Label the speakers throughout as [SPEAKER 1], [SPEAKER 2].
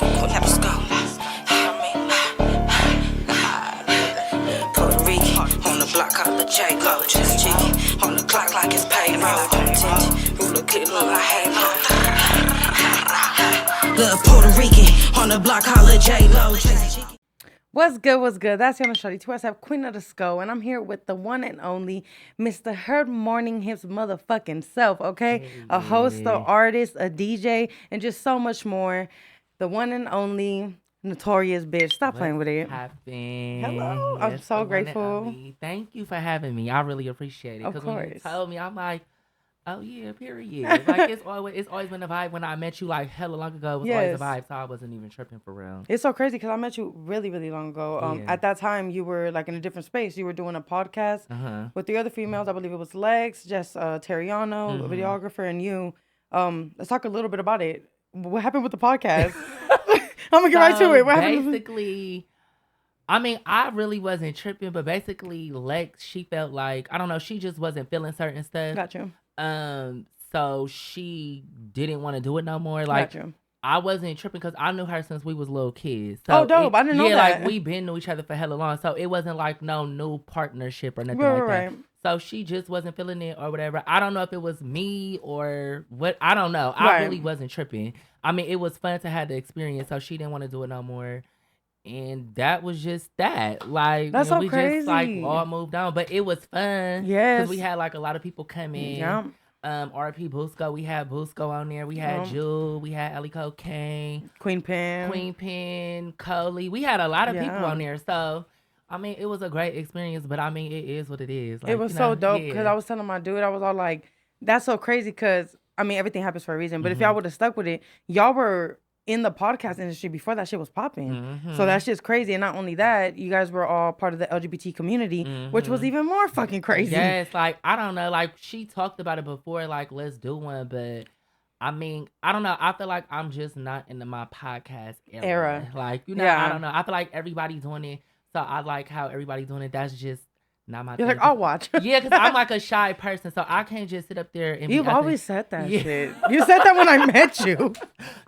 [SPEAKER 1] Let's go. Puerto Rican on the block, call the J Lo. Just cheeky on the clock like it's payroll. Ruler clip, look like Halo. Little Puerto Rican on the block, call the J Lo.
[SPEAKER 2] What's good? What's good? That's your Shorty TYSF, Queen of the Skull, and I'm here with the one and only Mr. Herb Morning Hips motherfucking self, okay? A host, an artist, a DJ, and just so much more. The one and only Notorious Bxtch. Stop playing with it. Hello. I'm so grateful.
[SPEAKER 3] Thank you for having me. I really appreciate it.
[SPEAKER 2] Of course.
[SPEAKER 3] When you told me, I'm like, oh yeah, period. Like it's always been a vibe. When I met you like hella long ago, it was always a vibe. So I wasn't even tripping for real.
[SPEAKER 2] It's so crazy because I met you really, really long ago. At that time, you were like in a different space. You were doing a podcast with the other females. I believe it was Lex, Jess Terriano, a videographer, and you. Let's talk a little bit about it. What happened with the podcast? I'm gonna get right to it. What happened?
[SPEAKER 3] Basically, I mean, I really wasn't tripping, but basically, Lex, she felt like, I don't know, she just wasn't feeling certain stuff.
[SPEAKER 2] Got you.
[SPEAKER 3] So she didn't want to do it no more. Like, I wasn't tripping because I knew her since we was little kids. So
[SPEAKER 2] dope. I didn't know that.
[SPEAKER 3] Yeah, like we been knew each other for hella long. So it wasn't like no new partnership or nothing like that. So she just wasn't feeling it or whatever. I don't know if it was me or what. I don't know. I really wasn't tripping. I mean, it was fun to have the experience. So she didn't want to do it no more. And that was just that. Like,
[SPEAKER 2] that's so
[SPEAKER 3] we
[SPEAKER 2] crazy.
[SPEAKER 3] Just like all moved on. But it was fun.
[SPEAKER 2] Yes.
[SPEAKER 3] Because we had like a lot of people come in.
[SPEAKER 2] Yeah.
[SPEAKER 3] RP Busco, we had Busco on there. We had Jewel, we had Ellie Cocaine,
[SPEAKER 2] Queen Pen,
[SPEAKER 3] Coley. We had a lot of people on there. So, I mean, it was a great experience, but I mean, it is what it is. Like,
[SPEAKER 2] it was so dope because I was telling my dude, I was all like, that's so crazy because, I mean, everything happens for a reason. But if y'all would have stuck with it, y'all were in the podcast industry before that shit was popping. So that's just crazy. And not only that, you guys were all part of the LGBT community, which was even more fucking crazy.
[SPEAKER 3] Yes, like, I don't know. Like, she talked about it before, like, let's do one. But, I mean, I don't know. I feel like I'm just not into my podcast era. Like, you know, I don't know. I feel like everybody's doing it. So I like how everybody's doing it. That's just not my thing.
[SPEAKER 2] You're like, I'll watch.
[SPEAKER 3] Yeah, because I'm like a shy person. So I can't just sit up there and
[SPEAKER 2] You've always said that shit. You said that when I met you.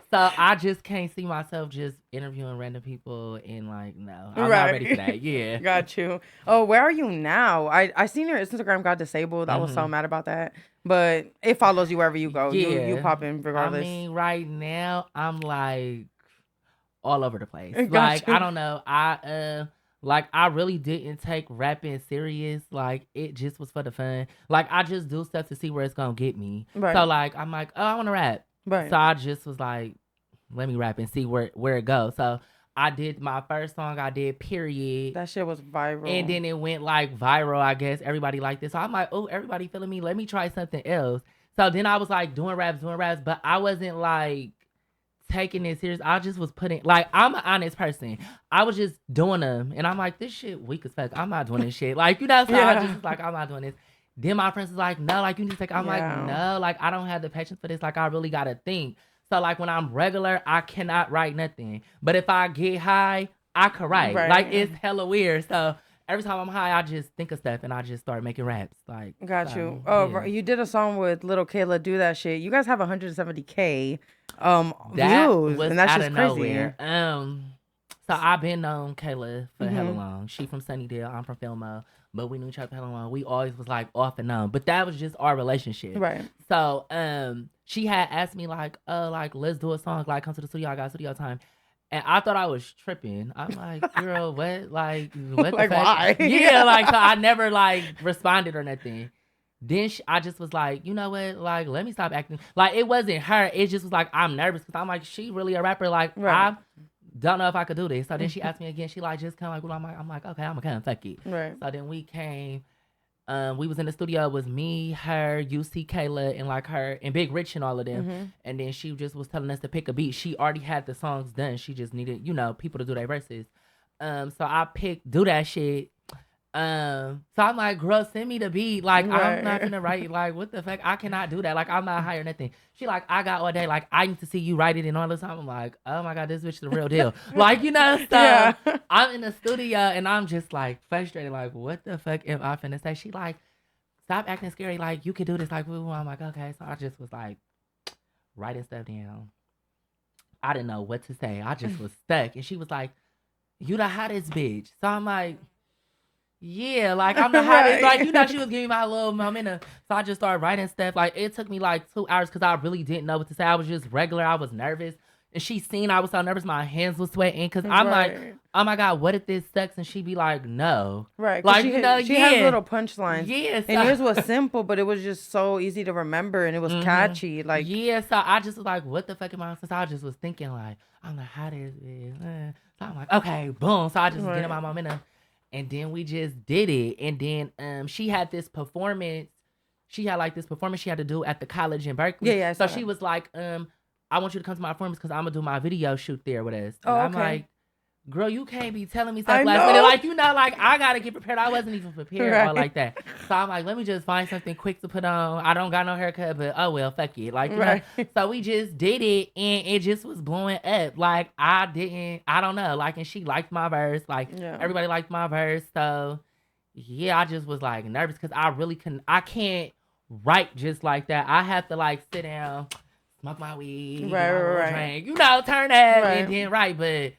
[SPEAKER 3] So I just can't see myself just interviewing random people and like, no, I'm not ready for that. Yeah.
[SPEAKER 2] Got you. Oh, where are you now? I seen your Instagram got disabled. I was so mad about that. But it follows you wherever you go.
[SPEAKER 3] Yeah.
[SPEAKER 2] You pop in regardless.
[SPEAKER 3] I mean, right now, I'm like all over the place. Like, I don't know. I really didn't take rapping serious. Like, it just was for the fun. Like, I just do stuff to see where it's going to get me. Right. So, like, I'm like, oh, I want to rap. Right. So, I just was like, let me rap and see where it goes. So, I did my first song. I did Period.
[SPEAKER 2] That shit was viral.
[SPEAKER 3] And then it went, like, viral, I guess. Everybody liked it. So, I'm like, oh, everybody feeling me. Let me try something else. So, then I was, like, doing raps. But I wasn't, like, taking it serious. I just was putting, like, I'm an honest person. I was just doing them. And I'm like, this shit weak as fuck. I'm not doing this shit. Like, you know, so I just was like, I'm not doing this. Then my friends was like, no, like, you need to take, I'm like, no, like, I don't have the patience for this. Like, I really got to think. So, like, when I'm regular, I cannot write nothing. But if I get high, I can write. Like, it's hella weird. So, every time I'm high, I just think of stuff and I just start making raps. Like,
[SPEAKER 2] got you. Oh, you did a song with Little Kayla, Do That Shit. You guys have 170K views, and that's just crazy.
[SPEAKER 3] Nowhere. So I've been known Kayla for hella long. She from Sunnydale, I'm from Fillmore, but we knew each other for hella long. We always was like off and on, but that was just our relationship.
[SPEAKER 2] Right.
[SPEAKER 3] So she had asked me like, let's do a song. Like, come to the studio. I got studio time. And I thought I was tripping. I'm like, girl, what? Like, what the
[SPEAKER 2] like,
[SPEAKER 3] fuck?
[SPEAKER 2] why?
[SPEAKER 3] Yeah, like, so I never, like, responded or nothing. Then I just was like, you know what? Like, let me stop acting. Like, it wasn't her. It just was like, I'm nervous. Because I'm like, she really a rapper. Like, I don't know if I could do this. So then she asked me again. She, like, just kind of like, well, I'm like, okay, I'm going to come. Fuck it.
[SPEAKER 2] Right.
[SPEAKER 3] So then we came. We was in the studio. It was me, her, UC, Kayla, and like her, and Big Rich and all of them. And then she just was telling us to pick a beat. She already had the songs done. She just needed, you know, people to do their verses. So I picked Do That Shit. So I'm like, girl, send me the beat. Like, I'm not gonna write. Like, what the fuck? I cannot do that. Like, I'm not high or nothing. She like, I got all day. Like, I need to see you write it and all the time. I'm like, oh my God, this bitch is the real deal. Like, you know, so I'm in the studio and I'm just like frustrated. Like, what the fuck am I finna say? She like, stop acting scary. Like, you could do this. Like, I'm like, okay. So I just was like writing stuff down. I didn't know what to say. I just was stuck. And she was like, you the hottest bitch. So I'm like, yeah, like I'm the hottest. Like, you know, she was giving me my little momentum. So I just started writing stuff. Like, it took me like 2 hours because I really didn't know what to say. I was just regular. I was nervous. And she seen I was so nervous, my hands was sweating. Because I'm like, oh my God, what if this sucks? And she'd be like, no.
[SPEAKER 2] Right.
[SPEAKER 3] Like,
[SPEAKER 2] she,
[SPEAKER 3] you know,
[SPEAKER 2] she has little punchlines.
[SPEAKER 3] Yeah.
[SPEAKER 2] And yours was simple, but it was just so easy to remember and it was catchy. Like,
[SPEAKER 3] yeah, so I just was like, what the fuck am I? So I just was thinking like, I'm like, how this is. So I'm like, okay, boom. So I just was getting my momentum. And then we just did it. And then she had this performance. She had like this performance she had to do at the college in Berkeley.
[SPEAKER 2] Yeah.
[SPEAKER 3] So she was like, I want you to come to my performance because I'm going to do my video shoot there with us. And I'm like, girl, you can't be telling me stuff last minute. Like, you know, like, I got to get prepared. I wasn't even prepared or like that. So I'm like, let me just find something quick to put on. I don't got no haircut, but oh, well, fuck it. Like, you know. So we just did it, and it just was blowing up. Like, I don't know. Like, and she liked my verse. Like, everybody liked my verse. So, yeah, I just was, like, nervous because I can't write just like that. I have to, like, sit down, smoke my weed, drink, you know, turn that, and then write. But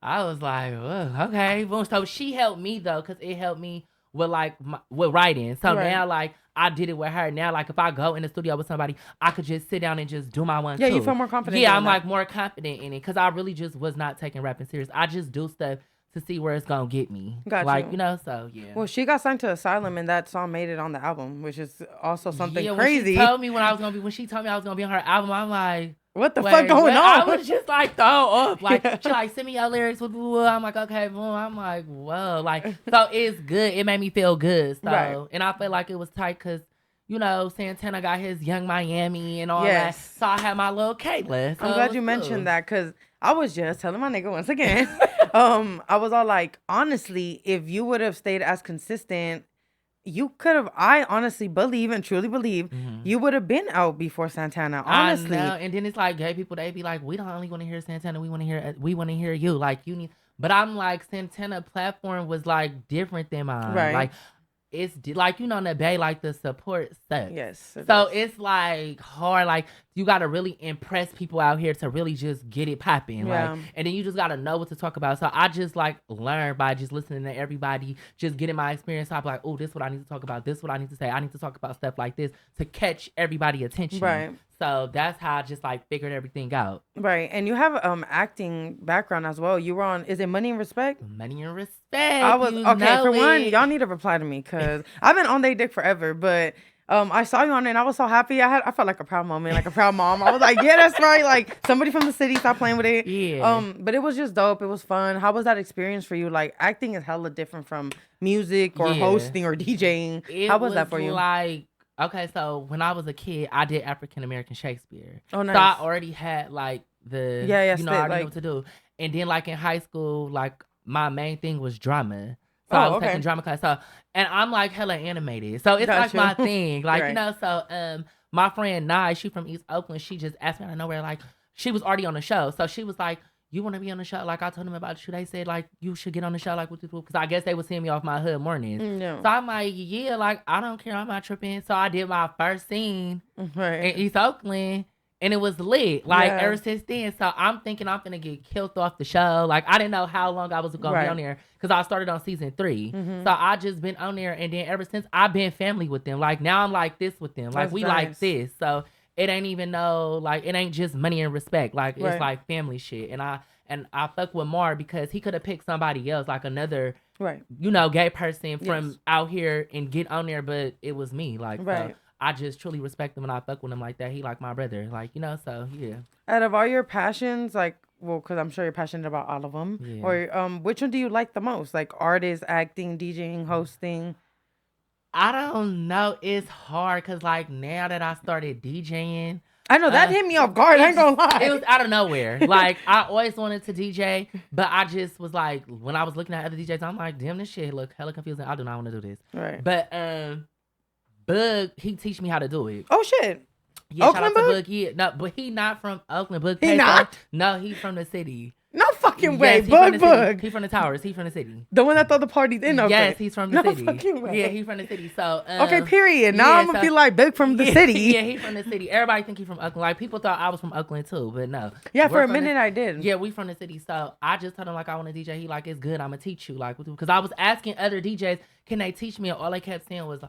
[SPEAKER 3] I was like, oh, okay. Boom. So she helped me though, because it helped me with like with writing. So now like I did it with her. Now like if I go in the studio with somebody, I could just sit down and just do my one too.
[SPEAKER 2] You feel more confident.
[SPEAKER 3] Yeah, I'm like more confident in it because I really just was not taking rapping serious. I just do stuff to see where it's gonna get me.
[SPEAKER 2] Got
[SPEAKER 3] like,
[SPEAKER 2] you
[SPEAKER 3] know, so yeah.
[SPEAKER 2] Well, she got signed to Asylum and that song made it on the album, which is also something
[SPEAKER 3] crazy.
[SPEAKER 2] When
[SPEAKER 3] she told me when she told me I was gonna be on her album, I'm like,
[SPEAKER 2] what the fuck going on?
[SPEAKER 3] I was just like throw up. Like she like send me your lyrics. I'm like, okay, boom. I'm like, whoa. Like, so it's good. It made me feel good. So and I feel like it was tight because, you know, Santana got his Young Miami and all that. So I had my little Kayla. So
[SPEAKER 2] I'm glad you mentioned that because I was just telling my nigga once again. I was all like, honestly, if you would have stayed as consistent, you could have. I honestly believe and truly believe you would have been out before Santana. Honestly,
[SPEAKER 3] I know. And then it's like gay people. They be like, we don't only want to hear Santana. We want to hear you. Like you need. But I'm like, Santana platform was like different than mine.
[SPEAKER 2] Right.
[SPEAKER 3] Like it's like, you know, in the Bay, like the support sucks.
[SPEAKER 2] Yes.
[SPEAKER 3] So it's like hard. Like you got to really impress people out here to really just get it popping.
[SPEAKER 2] Yeah.
[SPEAKER 3] Like, and then you just got to know what to talk about. So I just like learned by just listening to everybody, just getting my experience. So I'm like, oh, this is what I need to talk about. This is what I need to say. I need to talk about stuff like this to catch everybody's attention.
[SPEAKER 2] Right.
[SPEAKER 3] So that's how I just like figured everything out.
[SPEAKER 2] Right. And you have acting background as well. You were on, is it Money and Respect?
[SPEAKER 3] Money and Respect.
[SPEAKER 2] I was, okay, for one, y'all need to reply to me because I've been on their dick forever, but I saw you on it and I was so happy. I felt like a proud moment, like a proud mom. I was like, yeah, that's right. Like somebody from the city stopped playing with it.
[SPEAKER 3] Yeah.
[SPEAKER 2] But it was just dope. It was fun. How was that experience for you? Like acting is hella different from music or hosting or DJing. How was that for you? Like,
[SPEAKER 3] okay, so when I was a kid, I did African American Shakespeare.
[SPEAKER 2] Oh, nice.
[SPEAKER 3] So I already had like the, I already
[SPEAKER 2] like,
[SPEAKER 3] knew what to do. And then like in high school, like my main thing was drama. So I was taking drama class. So, and I'm like hella animated. So it's like my thing. Like, you know, so my friend Nye, she from East Oakland, she just asked me out of nowhere, like, she was already on the show. So she was like, you want to be on the show? Like, I told them about you. They said, like, you should get on the show, like, with this, because I guess they would send me off my hood mornings.
[SPEAKER 2] No.
[SPEAKER 3] So I'm like, yeah, like, I don't care. I'm not tripping. So I did my first scene in East Oakland. And it was lit, like, ever since then. So I'm thinking I'm finna get killed off the show. Like, I didn't know how long I was gonna be on there because I started on season 3. So I just been on there, and then ever since I've been family with them. Like, now I'm like this with them. Like, we like this. So it ain't even it ain't just Money and Respect. Like, it's like family shit. And I fuck with Mar because he could have picked somebody else, like another, you know, gay person from out here and get on there, but it was me. Like, so I just truly respect him and I fuck with him like that. He like my brother, like, you know, so yeah.
[SPEAKER 2] Out of all your passions, like, well, because I'm sure you're passionate about all of them, or which one do you like the most? Like artist, acting, DJing, hosting?
[SPEAKER 3] I don't know. It's hard because like now that I started DJing,
[SPEAKER 2] I know that hit me off guard. I ain't gonna lie.
[SPEAKER 3] It was out of nowhere. Like I always wanted to DJ, but I just was like, when I was looking at other DJs, I'm like, damn, this shit look hella confusing. I do not want to do this.
[SPEAKER 2] Right.
[SPEAKER 3] But Bug, he teach me how to do it.
[SPEAKER 2] Oh shit.
[SPEAKER 3] Yeah,
[SPEAKER 2] Oakland
[SPEAKER 3] shout out to Bug. Yeah, no, but he not from Oakland. Bug
[SPEAKER 2] he not?
[SPEAKER 3] No, he's from the city.
[SPEAKER 2] No fuck. fucking way.
[SPEAKER 3] Yes, he from the city.
[SPEAKER 2] Bug.
[SPEAKER 3] He from the towers. He from the city.
[SPEAKER 2] The one that throw the parties in. Okay.
[SPEAKER 3] Yes, he's from the
[SPEAKER 2] No
[SPEAKER 3] city.
[SPEAKER 2] fucking way.
[SPEAKER 3] Yeah, he's from the city. So
[SPEAKER 2] Okay, period. Now I'm gonna be like big from the city.
[SPEAKER 3] Yeah, he's from the city. Everybody think he's from Oakland. Like people thought I was from Oakland too, but no.
[SPEAKER 2] Yeah, for
[SPEAKER 3] We're
[SPEAKER 2] a
[SPEAKER 3] from
[SPEAKER 2] minute I did.
[SPEAKER 3] Yeah, we from the city. So I just told him like I want to DJ. He like, it's good. I'm gonna teach you. Like, because I was asking other DJs, can they teach me? And all they kept saying was,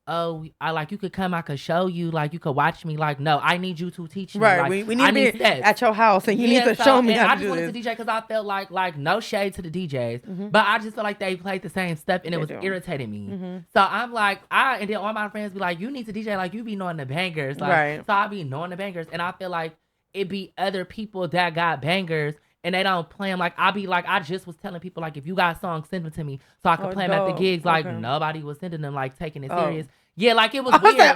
[SPEAKER 3] oh, I like, you could come, I could show you, like you could watch me. Like, no, I need you to teach me.
[SPEAKER 2] Right,
[SPEAKER 3] like,
[SPEAKER 2] we need to be
[SPEAKER 3] steps.
[SPEAKER 2] at your house and you need to show me how
[SPEAKER 3] I
[SPEAKER 2] to
[SPEAKER 3] just
[SPEAKER 2] do
[SPEAKER 3] wanted
[SPEAKER 2] this.
[SPEAKER 3] to DJ because I felt like no shade to the DJs, but I just felt like they played the same stuff and it was irritating me. So I'm like, and then all my friends be like, you need to DJ, like you be knowing the bangers. Like,
[SPEAKER 2] Right.
[SPEAKER 3] So I be knowing the bangers and I feel like it be other people that got bangers and they don't play them. Like, I be like, I just was telling people, like, if you got songs, send them to me so I could play them at the gigs. Like, nobody was sending them, like, taking it serious. Yeah, like, it was weird.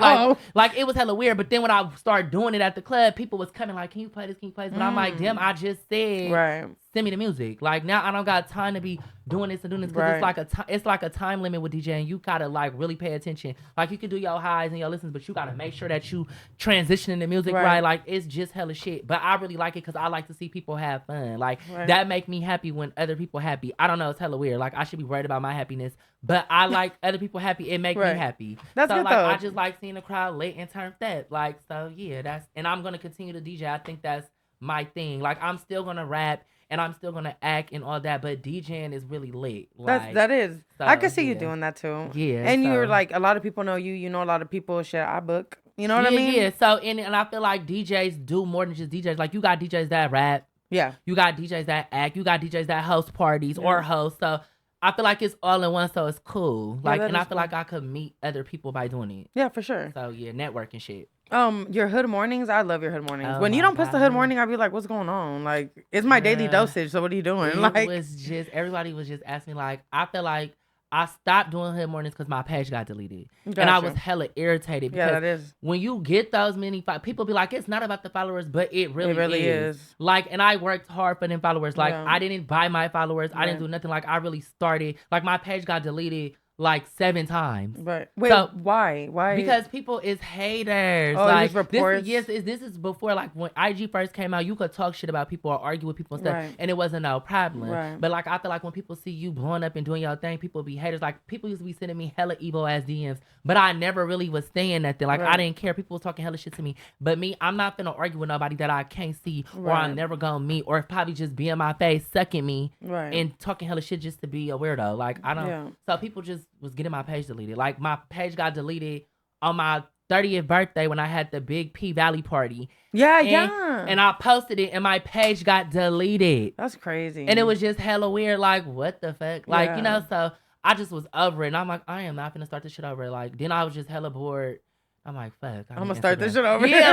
[SPEAKER 3] Like, it was hella weird. But then when I started doing it at the club, people was coming, like, can you play this? Can you play this? But I'm like, damn, I just said, send me the music. Like, now I don't got time to be doing this and doing this because it's like a time limit with DJing. You gotta, like, really pay attention. Like, you can do your highs and your listens, but you gotta make sure that you transitioning the music right. Like, it's just hella shit. But I really like it because I like to see people have fun. Like, that make me happy when other people happy. I don't know, it's hella weird. Like, I should be worried about my happiness, but I like other people happy. It make me happy.
[SPEAKER 2] That's
[SPEAKER 3] so,
[SPEAKER 2] good
[SPEAKER 3] like,
[SPEAKER 2] though.
[SPEAKER 3] I just like seeing the crowd lit and turned up. Like, so yeah, and I'm gonna continue to DJ. I think that's my thing. Like, I'm still gonna rap and I'm still gonna act and all that, but DJing is really lit. Like,
[SPEAKER 2] that is.
[SPEAKER 3] So,
[SPEAKER 2] I can see you doing that too.
[SPEAKER 3] Yeah.
[SPEAKER 2] And you're like, a lot of people know you. You know a lot of people. Shit, I book. You know what I mean?
[SPEAKER 3] Yeah. So and I feel like DJs do more than just DJs. Like, you got DJs that rap.
[SPEAKER 2] Yeah.
[SPEAKER 3] You got DJs that act. You got DJs that host parties or host. So I feel like it's all in one, so it's cool. Like, and I feel like I could meet other people by doing it.
[SPEAKER 2] Yeah, for sure.
[SPEAKER 3] So yeah, networking shit.
[SPEAKER 2] Your hood mornings, I love your hood mornings. When you don't post the hood morning, I be like, what's going on? Like, it's my daily dosage. So what are you doing?
[SPEAKER 3] It was just, everybody was just asking me, like, I feel like I stopped doing hood mornings because my page got deleted. Gotcha. And I was hella irritated because
[SPEAKER 2] that is.
[SPEAKER 3] When you get those many people be like, it's not about the followers, but it really
[SPEAKER 2] is.
[SPEAKER 3] Like, and I worked hard for them followers. Like, I didn't buy my followers. I didn't do nothing. Like, I really started, like, my page got deleted like 7 times.
[SPEAKER 2] Right. Wait,
[SPEAKER 3] so,
[SPEAKER 2] why?
[SPEAKER 3] Because people is haters.
[SPEAKER 2] Oh,
[SPEAKER 3] like,
[SPEAKER 2] reports?
[SPEAKER 3] This is before, like, when IG first came out, you could talk shit about people or argue with people and stuff, and it wasn't no problem.
[SPEAKER 2] Right.
[SPEAKER 3] But, like, I feel like when people see you blowing up and doing your thing, people be haters. Like, people used to be sending me hella evil ass DMs, but I never really was saying nothing. Like, I didn't care. People was talking hella shit to me. But me, I'm not finna argue with nobody that I can't see or I'm never gonna meet or probably just be in my face, sucking me and talking hella shit just to be a weirdo. Like, I don't. Yeah. So people just was getting my page deleted. Like, my page got deleted on my 30th birthday when I had the big P Valley party. And I posted it and my page got deleted.
[SPEAKER 2] That's crazy.
[SPEAKER 3] And it was just hella weird. Like, what the fuck? Like, you know, so I just was over it. And I'm like, I am not finna start this shit over. Like, then I was just hella bored. I'm like, fuck.
[SPEAKER 2] I'm gonna start this shit over.
[SPEAKER 3] Yeah,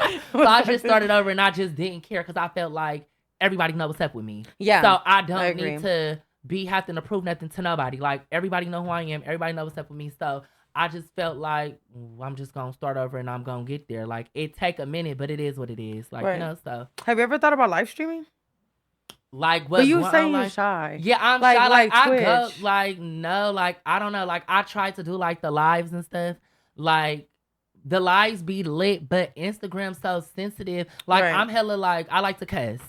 [SPEAKER 3] like, so I just started over and I just didn't care because I felt like everybody knows what's up with me. Yeah. So I don't need to be having to prove nothing to nobody. Like, everybody know who I am. Everybody knows what's up with me. So I just felt like I'm just gonna start over and I'm gonna get there. Like, it take a minute, but it is what it is. Like, you know, so.
[SPEAKER 2] Have you ever thought about live streaming?
[SPEAKER 3] Like, what?
[SPEAKER 2] But you say you're shy.
[SPEAKER 3] Yeah, I'm shy. Like I go, like, no, like, I don't know. Like, I try to do, like, the lives and stuff. Like, the lives be lit, but Instagram's so sensitive. Like, I'm hella, like, I like to cuss.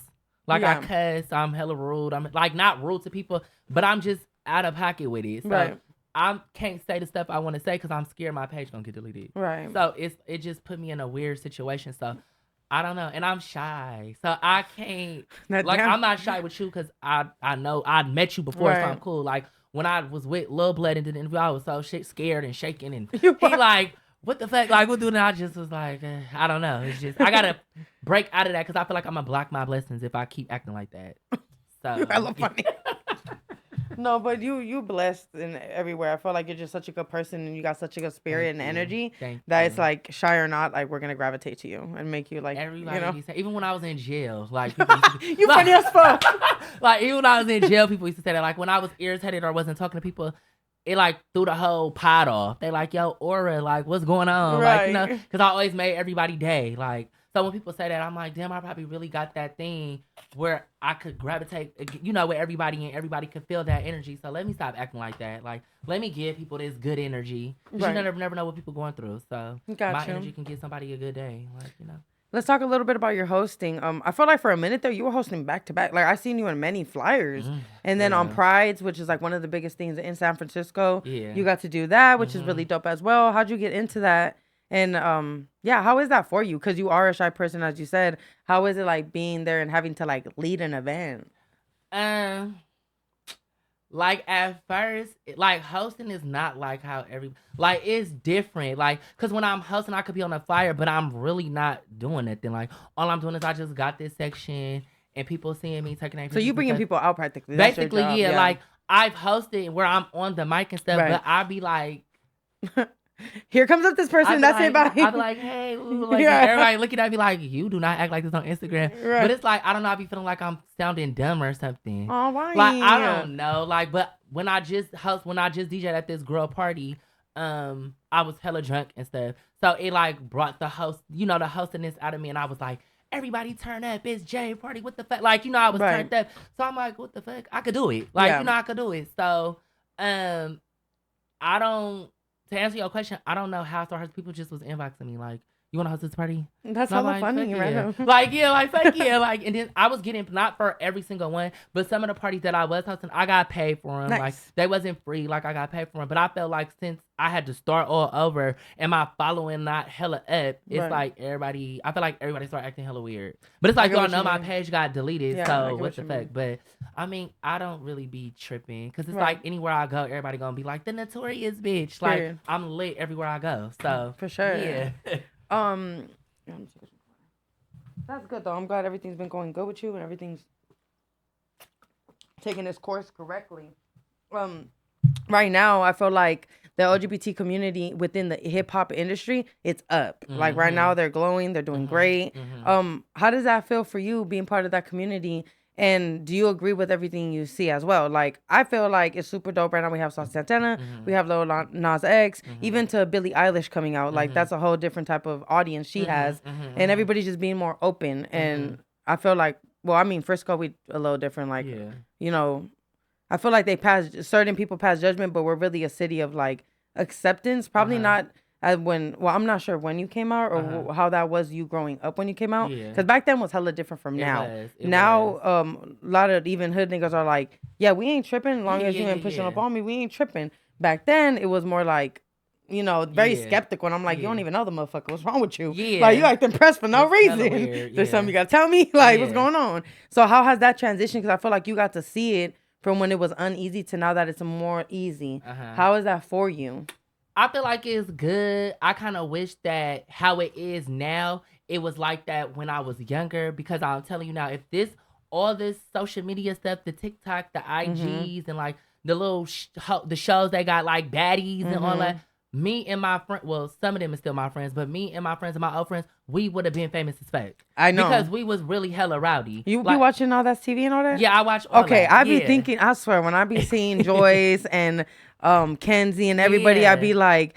[SPEAKER 3] Like, I cuss. I'm hella rude. I'm, like, not rude to people, but I'm just out of pocket with it. So I can't say the stuff I want to say because I'm scared my page gonna get deleted. Right. So it just put me in a weird situation. So I don't know, and I'm shy, so I can't. I'm not shy with you because I know I met you before, so I'm cool. Like, when I was with Lil Blood and did the interview, I was so scared and shaking, and he like, what the fuck? Like, what do I just was like, I don't know. It's just I gotta break out of that because I feel like I'm gonna block my blessings if I keep acting like that. So
[SPEAKER 2] you hella funny. No, but you blessed in everywhere. I feel like you're just such a good person and you got such a good spirit and energy that it's like, shy or not, like, we're gonna gravitate to you and make you like,
[SPEAKER 3] everybody.
[SPEAKER 2] You know?
[SPEAKER 3] Even when I was in jail, like,
[SPEAKER 2] you funny as fuck.
[SPEAKER 3] Like, even when I was in jail, people used to say that. Like, when I was irritated or wasn't talking to people, it like threw the whole pot off. They like, yo, Aura, like, what's going on? Like, you know, because I always made everybody day. Like, so when people say that, I'm like, damn, I probably really got that thing where I could gravitate, you know, with everybody and everybody could feel that energy. So let me stop acting like that. Like, let me give people this good energy. You never know what people going through. So my energy can give somebody a good day. Like, you know.
[SPEAKER 2] Let's talk a little bit about your hosting. I feel like for a minute there, you were hosting back to back. Like I seen you in many flyers, and then on Prides, which is like one of the biggest things in San Francisco.
[SPEAKER 3] Yeah.
[SPEAKER 2] You got to do that, which is really dope as well. How'd you get into that? And yeah, how is that for you? Because you are a shy person, as you said. How is it like being there and having to like lead an event?
[SPEAKER 3] Like at first, like hosting is not like how like it's different. Like, cause when I'm hosting, I could be on a flyer, but I'm really not doing anything. Like, all I'm doing is I just got this section and people seeing me taking.
[SPEAKER 2] So you bringing people out practically? That's
[SPEAKER 3] basically,
[SPEAKER 2] your job.
[SPEAKER 3] yeah. Like I've hosted where I'm on the mic and stuff,
[SPEAKER 2] Right.
[SPEAKER 3] but I be like.
[SPEAKER 2] Here comes up this person. That's
[SPEAKER 3] like,
[SPEAKER 2] it. Bye.
[SPEAKER 3] I be like, hey, like,
[SPEAKER 2] Yeah.
[SPEAKER 3] everybody looking at me like, you do not act like this on Instagram.
[SPEAKER 2] Right.
[SPEAKER 3] But it's like, I don't know, I be feeling like I'm sounding dumb or something.
[SPEAKER 2] Oh, why?
[SPEAKER 3] Like, I don't know. Like, but when I just DJed at this girl party, I was hella drunk and stuff. So it like brought the hostiness out of me, and I was like, everybody turn up, it's J party, what the fuck? Like, I was
[SPEAKER 2] Right.
[SPEAKER 3] turned up. So I'm like, what the fuck? I could do it. Like, I could do it. So, I don't. To answer your question, I don't know how so people just was inboxing me like, you want to host this party?
[SPEAKER 2] That's
[SPEAKER 3] hella
[SPEAKER 2] hella funny, right?
[SPEAKER 3] Like, yeah, like, fuck yeah. Like, and then I was getting, not for every single one, but some of the parties that I was hosting, I got paid for them.
[SPEAKER 2] Nice.
[SPEAKER 3] Like, they wasn't free. Like, I got paid for them. But I felt like since I had to start all over and my following not hella up, it's
[SPEAKER 2] Right.
[SPEAKER 3] like I feel like everybody started acting hella weird. But it's like, y'all know my page got deleted,
[SPEAKER 2] Yeah, I
[SPEAKER 3] so
[SPEAKER 2] get
[SPEAKER 3] what the
[SPEAKER 2] you
[SPEAKER 3] fuck?
[SPEAKER 2] mean.
[SPEAKER 3] But, I mean, I don't really be tripping. Because it's
[SPEAKER 2] Right.
[SPEAKER 3] like, anywhere I go, everybody gonna be like, the Notorious Bxtch. Like,
[SPEAKER 2] Period.
[SPEAKER 3] I'm lit everywhere I go. So,
[SPEAKER 2] For sure.
[SPEAKER 3] yeah.
[SPEAKER 2] That's good though. I'm glad everything's been going good with you and everything's taking its course correctly. Right now I feel like the LGBT community within the hip hop industry, it's up. Like right now they're glowing, they're doing great. How does that feel for you being part of that community? And do you agree with everything you see as well? Like, I feel like it's super dope right now. We have Sauce Santana, we have Lil Nas X, even to Billie Eilish coming out. Like, that's a whole different type of audience she has. And everybody's just being more open. And I feel like, well, I mean, Frisco, we a little different. Like, I feel like certain people pass judgment, but we're really a city of, like, acceptance. Probably not I'm not sure when you came out or how that was you growing up when you came out. Because back then was hella different from now.
[SPEAKER 3] It
[SPEAKER 2] now, a lot of even hood niggas are like, yeah, we ain't tripping as long as you ain't pushing up on me. We ain't tripping. Back then, it was more like, very skeptical. And I'm like, you don't even know the motherfucker. What's wrong with you?
[SPEAKER 3] Yeah.
[SPEAKER 2] Like, you acting pressed for no reason.
[SPEAKER 3] Weird.
[SPEAKER 2] There's something you got to tell me. Like, what's going on? So how has that transitioned? Because I feel like you got to see it from when it was uneasy to now that it's more easy. How is that for you?
[SPEAKER 3] I feel like it's good. I kind of wish that how it is now, it was like that when I was younger. Because I'm telling you now, if all this social media stuff, the TikTok, the IGs, and like the little the shows they got like baddies and all that, me and my friend, well, some of them are still my friends, but me and my friends and my old friends, we would have been famous as fuck.
[SPEAKER 2] I know.
[SPEAKER 3] Because we was really hella rowdy.
[SPEAKER 2] You be watching all that TV and all that?
[SPEAKER 3] Yeah, I watch all that.
[SPEAKER 2] I be thinking, I swear, when I be seeing Joyce and Kenzie and everybody, I be like,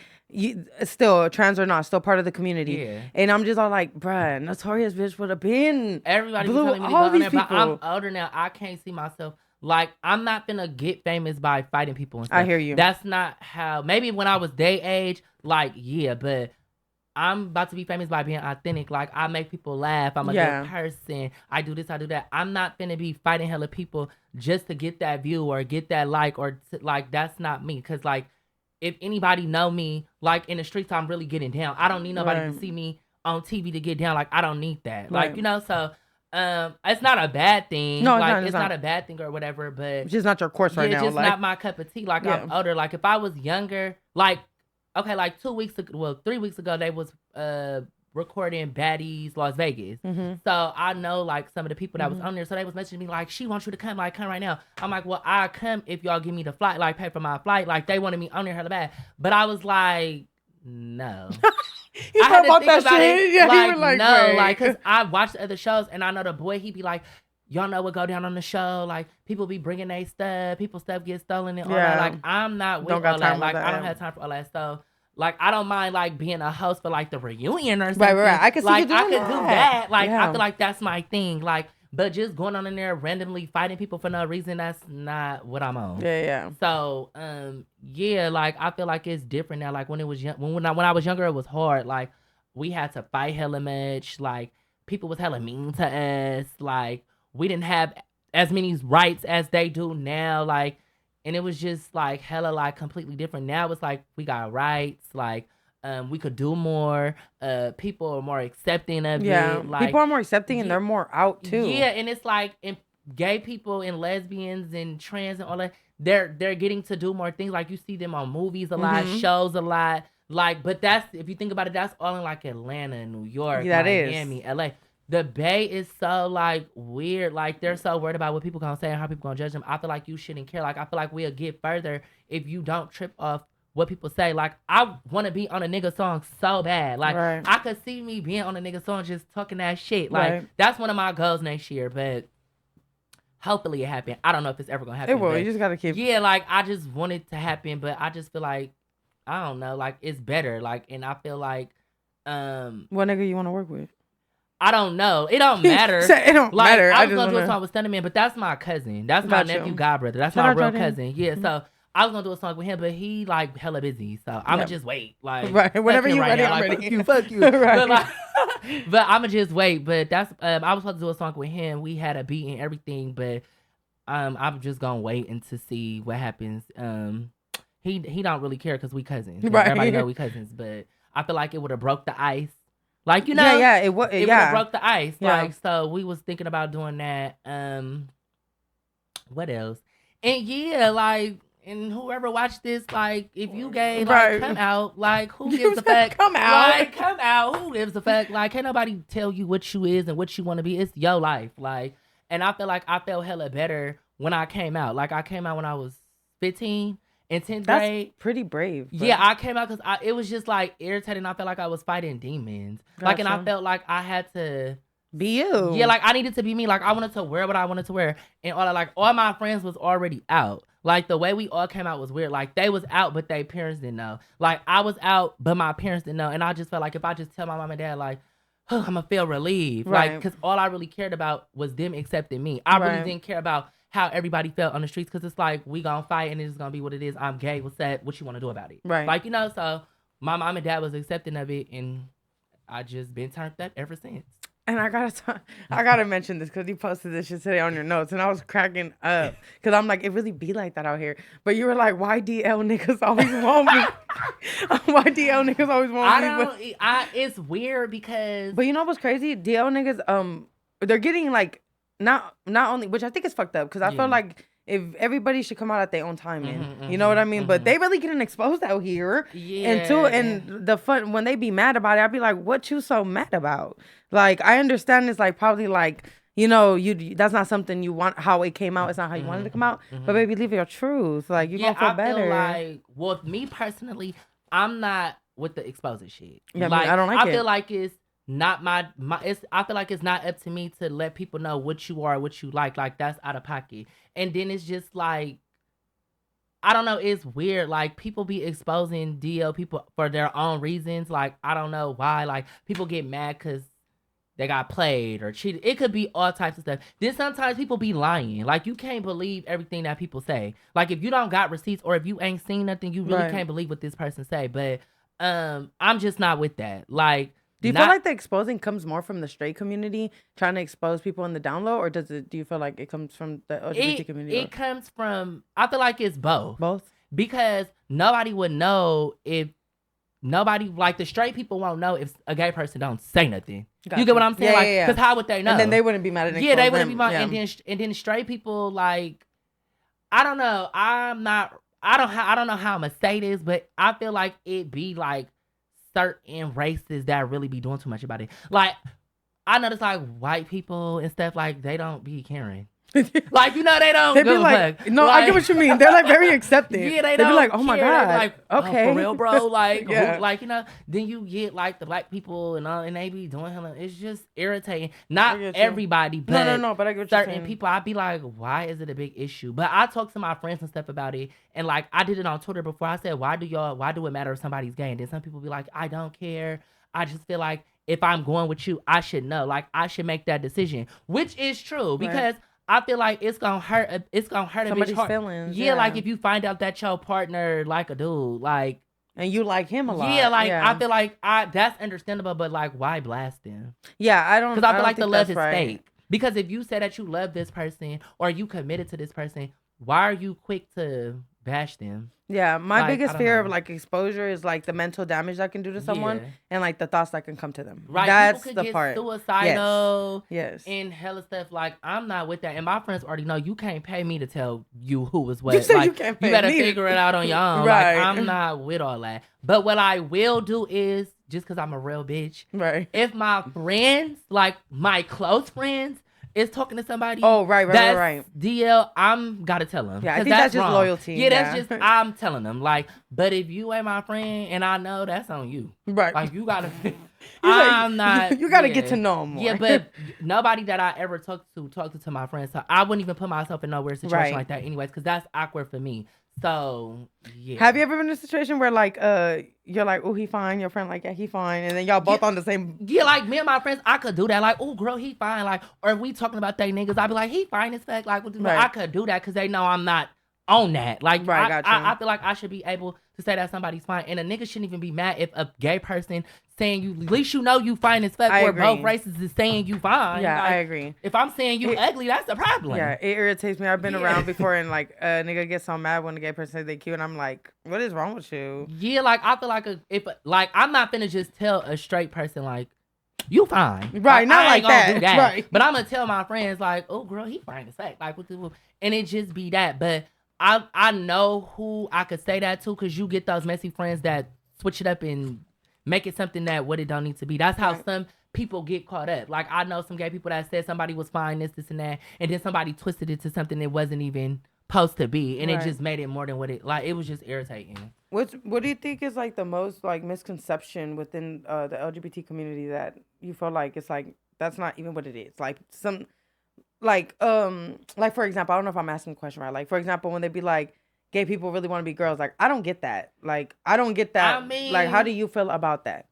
[SPEAKER 2] still, trans or not, still part of the community.
[SPEAKER 3] Yeah.
[SPEAKER 2] And I'm just all like, bruh, Notorious Bxtch would have been.
[SPEAKER 3] Everybody
[SPEAKER 2] blew
[SPEAKER 3] telling me to
[SPEAKER 2] all
[SPEAKER 3] go on
[SPEAKER 2] these
[SPEAKER 3] there, but I'm
[SPEAKER 2] people.
[SPEAKER 3] older now. I can't see myself. Like, I'm not gonna get famous by fighting people and stuff.
[SPEAKER 2] I hear you.
[SPEAKER 3] That's not how, maybe when I was their age, like, yeah, but I'm about to be famous by being authentic. Like, I make people laugh. I'm a good person. I do this, I do that. I'm not gonna be fighting hella people just to get that view or get that like, or like, that's not me. Cause like, if anybody know me, like in the streets, I'm really getting down. I don't need nobody to see me on TV to get down. Like, I don't need that. Like, so it's not a bad thing.
[SPEAKER 2] No,
[SPEAKER 3] like,
[SPEAKER 2] it's
[SPEAKER 3] not a bad thing or whatever, but
[SPEAKER 2] it's just not your course right now.
[SPEAKER 3] It's just
[SPEAKER 2] like,
[SPEAKER 3] not my cup of tea. Like, I'm older. Like, if I was younger, like, okay, like 3 weeks ago, they was recording Baddies Las Vegas. So I know like some of the people that was on there. So they was messaging me like, she wants you to come, like come right now. I'm like, well, I'll come if y'all give me the flight, like pay for my flight. Like they wanted me on there hella bad. But I was like, no.
[SPEAKER 2] You
[SPEAKER 3] I had
[SPEAKER 2] thought
[SPEAKER 3] to
[SPEAKER 2] about
[SPEAKER 3] think
[SPEAKER 2] that
[SPEAKER 3] about
[SPEAKER 2] shit?
[SPEAKER 3] it.
[SPEAKER 2] Yeah,
[SPEAKER 3] like,
[SPEAKER 2] you were like,
[SPEAKER 3] no,
[SPEAKER 2] right.
[SPEAKER 3] like, cause I watched the other shows and I know the boy, he be like, y'all know what go down on the show. Like people be bringing their stuff, people's stuff get stolen and all that. Like I'm not with all that. Like I don't have time for all that stuff. Like I don't mind like being a host for like the reunion or something.
[SPEAKER 2] Right. I can see
[SPEAKER 3] like,
[SPEAKER 2] you doing
[SPEAKER 3] I could do that. Like I
[SPEAKER 2] Yeah.
[SPEAKER 3] feel like that's my thing. Like, but just going on in there randomly fighting people for no reason, that's not what I'm on.
[SPEAKER 2] Yeah.
[SPEAKER 3] So, yeah, like I feel like it's different now. Like when it was when I was younger, it was hard. Like we had to fight hella much. Like people was hella mean to us. Like, we didn't have as many rights as they do now. Like, and it was just like hella like completely different. Now it's like we got rights. Like, we could do more. People are more accepting of it. Like,
[SPEAKER 2] people are more accepting and they're more out too.
[SPEAKER 3] Yeah, and it's like gay people and lesbians and trans and all that. They're getting to do more things. Like, you see them on movies a lot, shows a lot. Like, but that's, if you think about it, that's all in like Atlanta, New York, Miami, LA. The Bay is so like weird. Like, they're so worried about what people gonna say and how people gonna judge them. I feel like you shouldn't care. Like, I feel like we'll get further if you don't trip off what people say. Like, I want to be on a nigga song so bad. Like, I could see me being on a nigga song just talking that shit. Like, that's one of my goals next year. But hopefully it happen. I don't know if it's ever gonna happen.
[SPEAKER 2] It will. You just gotta keep.
[SPEAKER 3] Yeah, like, I just want it to happen, but I just feel like, I don't know, like, it's better. Like, and I feel like,
[SPEAKER 2] what nigga you want to work with?
[SPEAKER 3] I don't know. It don't matter.
[SPEAKER 2] It don't matter.
[SPEAKER 3] I was gonna do a song with Stunner Man, but that's my cousin. That's my nephew, godbrother. That's my real cousin. Yeah, so I was gonna do a song with him, but he like hella busy, so I'ma just wait. Like,
[SPEAKER 2] whenever you ready, I'm ready. Fuck you. But
[SPEAKER 3] like, but I'ma just wait. But that's I was supposed to do a song with him. We had a beat and everything, but I'm just gonna wait and to see what happens. He don't really care because we cousins. Like, everybody know we cousins, but I feel like it would have broke the ice. Like, you know,
[SPEAKER 2] it would
[SPEAKER 3] have broke the ice. Like, so we was thinking about doing that. What else? And yeah, like, and whoever watched this, like, if you gay, like, come out. Like, who gives a fuck?
[SPEAKER 2] Come out.
[SPEAKER 3] Like, come out. Who gives a fuck? Like, can't nobody tell you what you is and what you want to be. It's your life. Like, and I feel like I felt hella better when I came out. Like, I came out when I was 15. In 10th grade.
[SPEAKER 2] That's pretty brave. But...
[SPEAKER 3] Yeah, I came out because it was just like irritating. I felt like I was fighting demons. Gotcha. Like, and I felt like I had to
[SPEAKER 2] be you.
[SPEAKER 3] Yeah, like, I needed to be me. Like, I wanted to wear what I wanted to wear. And all my friends was already out. Like, the way we all came out was weird. Like, they was out, but their parents didn't know. Like, I was out, but my parents didn't know. And I just felt like if I just tell my mom and dad, like, I'm going to feel relieved. Right. Like, because all I really cared about was them accepting me. I really didn't care about how everybody felt on the streets, because it's like, we gonna fight and it's gonna be what it is. I'm gay. What's that? What you want to do about it?
[SPEAKER 2] Right.
[SPEAKER 3] Like, you know, so my mom and dad was accepting of it, and I just been turned up ever since.
[SPEAKER 2] And I gotta mention this because you posted this shit today on your notes, and I was cracking up because I'm like, it really be like that out here. But you were like, why DL niggas always want me? Why DL niggas always want me?
[SPEAKER 3] It's weird because.
[SPEAKER 2] But you know what's crazy? DL niggas, they're getting like. Not only, which I think is fucked up, because I feel like if everybody should come out at their own timing, you know what I mean? But they really getting exposed out here.
[SPEAKER 3] Yeah.
[SPEAKER 2] And the fun, when they be mad about it, I'd be like, what you so mad about? Like, I understand it's like probably like, you know, that's not something you want, how it came out. It's not how you wanted it to come out. But baby, leave your truth. Like, you gonna feel better.
[SPEAKER 3] Feel like, well, me personally, I'm not with the exposing shit.
[SPEAKER 2] Yeah, like, I don't like it.
[SPEAKER 3] I feel like it's not my I feel like it's not up to me to let people know what you are, what you like. Like, that's out of pocket. And then it's just like, I don't know, it's weird. Like, people be exposing DL people for their own reasons. Like, I don't know why. Like, people get mad because they got played or cheated. It could be all types of stuff. Then sometimes people be lying. Like, you can't believe everything that people say. Like, if you don't got receipts or if you ain't seen nothing, you really can't believe what this person say. But I'm just not with that. Like,
[SPEAKER 2] do you feel like the exposing comes more from the straight community trying to expose people in the down low, or do you feel like it comes from the LGBT community?
[SPEAKER 3] It comes from, I feel like it's both.
[SPEAKER 2] Both?
[SPEAKER 3] Because nobody would know if like, the straight people won't know if a gay person don't say nothing. Gotcha. You get what I'm saying?
[SPEAKER 2] Yeah,
[SPEAKER 3] because how would they know?
[SPEAKER 2] And then they wouldn't be mad at it.
[SPEAKER 3] Yeah, they wouldn't be mad. Yeah. And then straight people, like, I don't know. I don't know how I'm gonna say this, but I feel like it be like certain races that really be doing too much about it. Like, I notice like white people and stuff, like, they don't be caring. Like, you know, they don't.
[SPEAKER 2] They be like, no, like, I get what you mean. They're like very accepting.
[SPEAKER 3] Yeah, they
[SPEAKER 2] be like,
[SPEAKER 3] oh
[SPEAKER 2] my God,
[SPEAKER 3] like,
[SPEAKER 2] okay,
[SPEAKER 3] for real, bro. Like,
[SPEAKER 2] yeah.
[SPEAKER 3] like, you know. Then you get like the black people and all, and they be doing hella. It's just irritating. Not everybody, but
[SPEAKER 2] no. But I get
[SPEAKER 3] certain people. I be like, why is it a big issue? But I talk to my friends and stuff about it, and like, I did it on Twitter before. I said, why do it matter if somebody's gay? And then some people be like, I don't care. I just feel like if I'm going with you, I should know. Like, I should make that decision, which is true because. I feel like it's gonna hurt. It's gonna hurt
[SPEAKER 2] somebody's
[SPEAKER 3] a bitch heart.
[SPEAKER 2] feelings.
[SPEAKER 3] Yeah, like if you find out that your partner like a dude, like
[SPEAKER 2] And you like him a lot.
[SPEAKER 3] Yeah, like I feel like that's understandable, but like why blast them?
[SPEAKER 2] Yeah, I don't.
[SPEAKER 3] Because I feel like the love is
[SPEAKER 2] right.
[SPEAKER 3] fake. Because if you say that you love this person or you committed to this person, why are you quick to bash them?
[SPEAKER 2] Yeah, my
[SPEAKER 3] Like,
[SPEAKER 2] biggest
[SPEAKER 3] I don't
[SPEAKER 2] fear of
[SPEAKER 3] know.
[SPEAKER 2] like exposure is like the mental damage that can do to someone
[SPEAKER 3] Yeah.
[SPEAKER 2] and like the thoughts that can come to them.
[SPEAKER 3] Right,
[SPEAKER 2] That's
[SPEAKER 3] people could
[SPEAKER 2] the
[SPEAKER 3] get
[SPEAKER 2] part.
[SPEAKER 3] suicidal
[SPEAKER 2] Yes.
[SPEAKER 3] and hella stuff. Like, I'm not with that. And my friends already know you can't pay me to tell you who was what.
[SPEAKER 2] You say
[SPEAKER 3] like,
[SPEAKER 2] you can't pay
[SPEAKER 3] better
[SPEAKER 2] me to-
[SPEAKER 3] figure it out on your own.
[SPEAKER 2] Right.
[SPEAKER 3] Like, I'm not with all that. But what I will do is, just because I'm a real bitch,
[SPEAKER 2] Right.
[SPEAKER 3] if my friends, like my close friends, is talking to somebody.
[SPEAKER 2] Oh, right.
[SPEAKER 3] That's DL, I'm gotta tell them.
[SPEAKER 2] Yeah, I think that's just
[SPEAKER 3] wrong.
[SPEAKER 2] loyalty.
[SPEAKER 3] Yeah, that's just, I'm telling them. Like, but if you ain't my friend and I know, that's on you.
[SPEAKER 2] Right.
[SPEAKER 3] Like, you gotta,
[SPEAKER 2] I'm
[SPEAKER 3] not.
[SPEAKER 2] You gotta get to know them more.
[SPEAKER 3] Yeah, but nobody that I ever talked to my friends. So I wouldn't even put myself in no weird situation
[SPEAKER 2] Right.
[SPEAKER 3] like that anyways, because that's awkward for me. So, yeah.
[SPEAKER 2] Have you ever been in a situation where like you're like, oh, he fine, your friend like, yeah, he fine, and then y'all both on the same?
[SPEAKER 3] Yeah, like me and my friends, I could do that. Like, oh, girl, he fine. Like, or if we talking about they niggas, I'd be like, he fine as fuck. Like,
[SPEAKER 2] Right.
[SPEAKER 3] I could do that because they know I'm not on that. Like,
[SPEAKER 2] Right, gotcha.
[SPEAKER 3] I feel like I should be able to say that somebody's fine. And a nigga shouldn't even be mad if a gay person saying you, at least you know you fine as fuck,
[SPEAKER 2] I
[SPEAKER 3] or
[SPEAKER 2] agree.
[SPEAKER 3] both races is saying you fine.
[SPEAKER 2] Yeah,
[SPEAKER 3] Like,
[SPEAKER 2] I agree.
[SPEAKER 3] If I'm saying you ugly, that's a problem.
[SPEAKER 2] Yeah, it irritates me. I've been
[SPEAKER 3] Yeah.
[SPEAKER 2] around before, and like a nigga gets so mad when a gay person says they cute, and I'm like, what is wrong with you?
[SPEAKER 3] Yeah, like I feel like like I'm not finna just tell a straight person like you fine.
[SPEAKER 2] Right, not
[SPEAKER 3] I ain't
[SPEAKER 2] like
[SPEAKER 3] gonna
[SPEAKER 2] that.
[SPEAKER 3] do that.
[SPEAKER 2] Right.
[SPEAKER 3] But I'm gonna tell my friends like, oh girl, he fine as fuck. Like what the, and it just be that. But I know who I could say that to, because you get those messy friends that switch it up and make it something that what it don't need to be. That's how
[SPEAKER 2] Right.
[SPEAKER 3] some people get caught up. Like I know some gay people that said somebody was fine, this and that, and then somebody twisted it to something it wasn't even supposed to be, and
[SPEAKER 2] Right.
[SPEAKER 3] it just made it more than what it like. It was just irritating.
[SPEAKER 2] What do you think is like the most like misconception within the LGBT community that you feel like it's like that's not even what it is? Like some like for example, I don't know if I'm asking a question right. Like for example, when they be like gay people really want to be girls, like I don't get that. Like I don't get that.
[SPEAKER 3] I mean,
[SPEAKER 2] like how do you feel about that?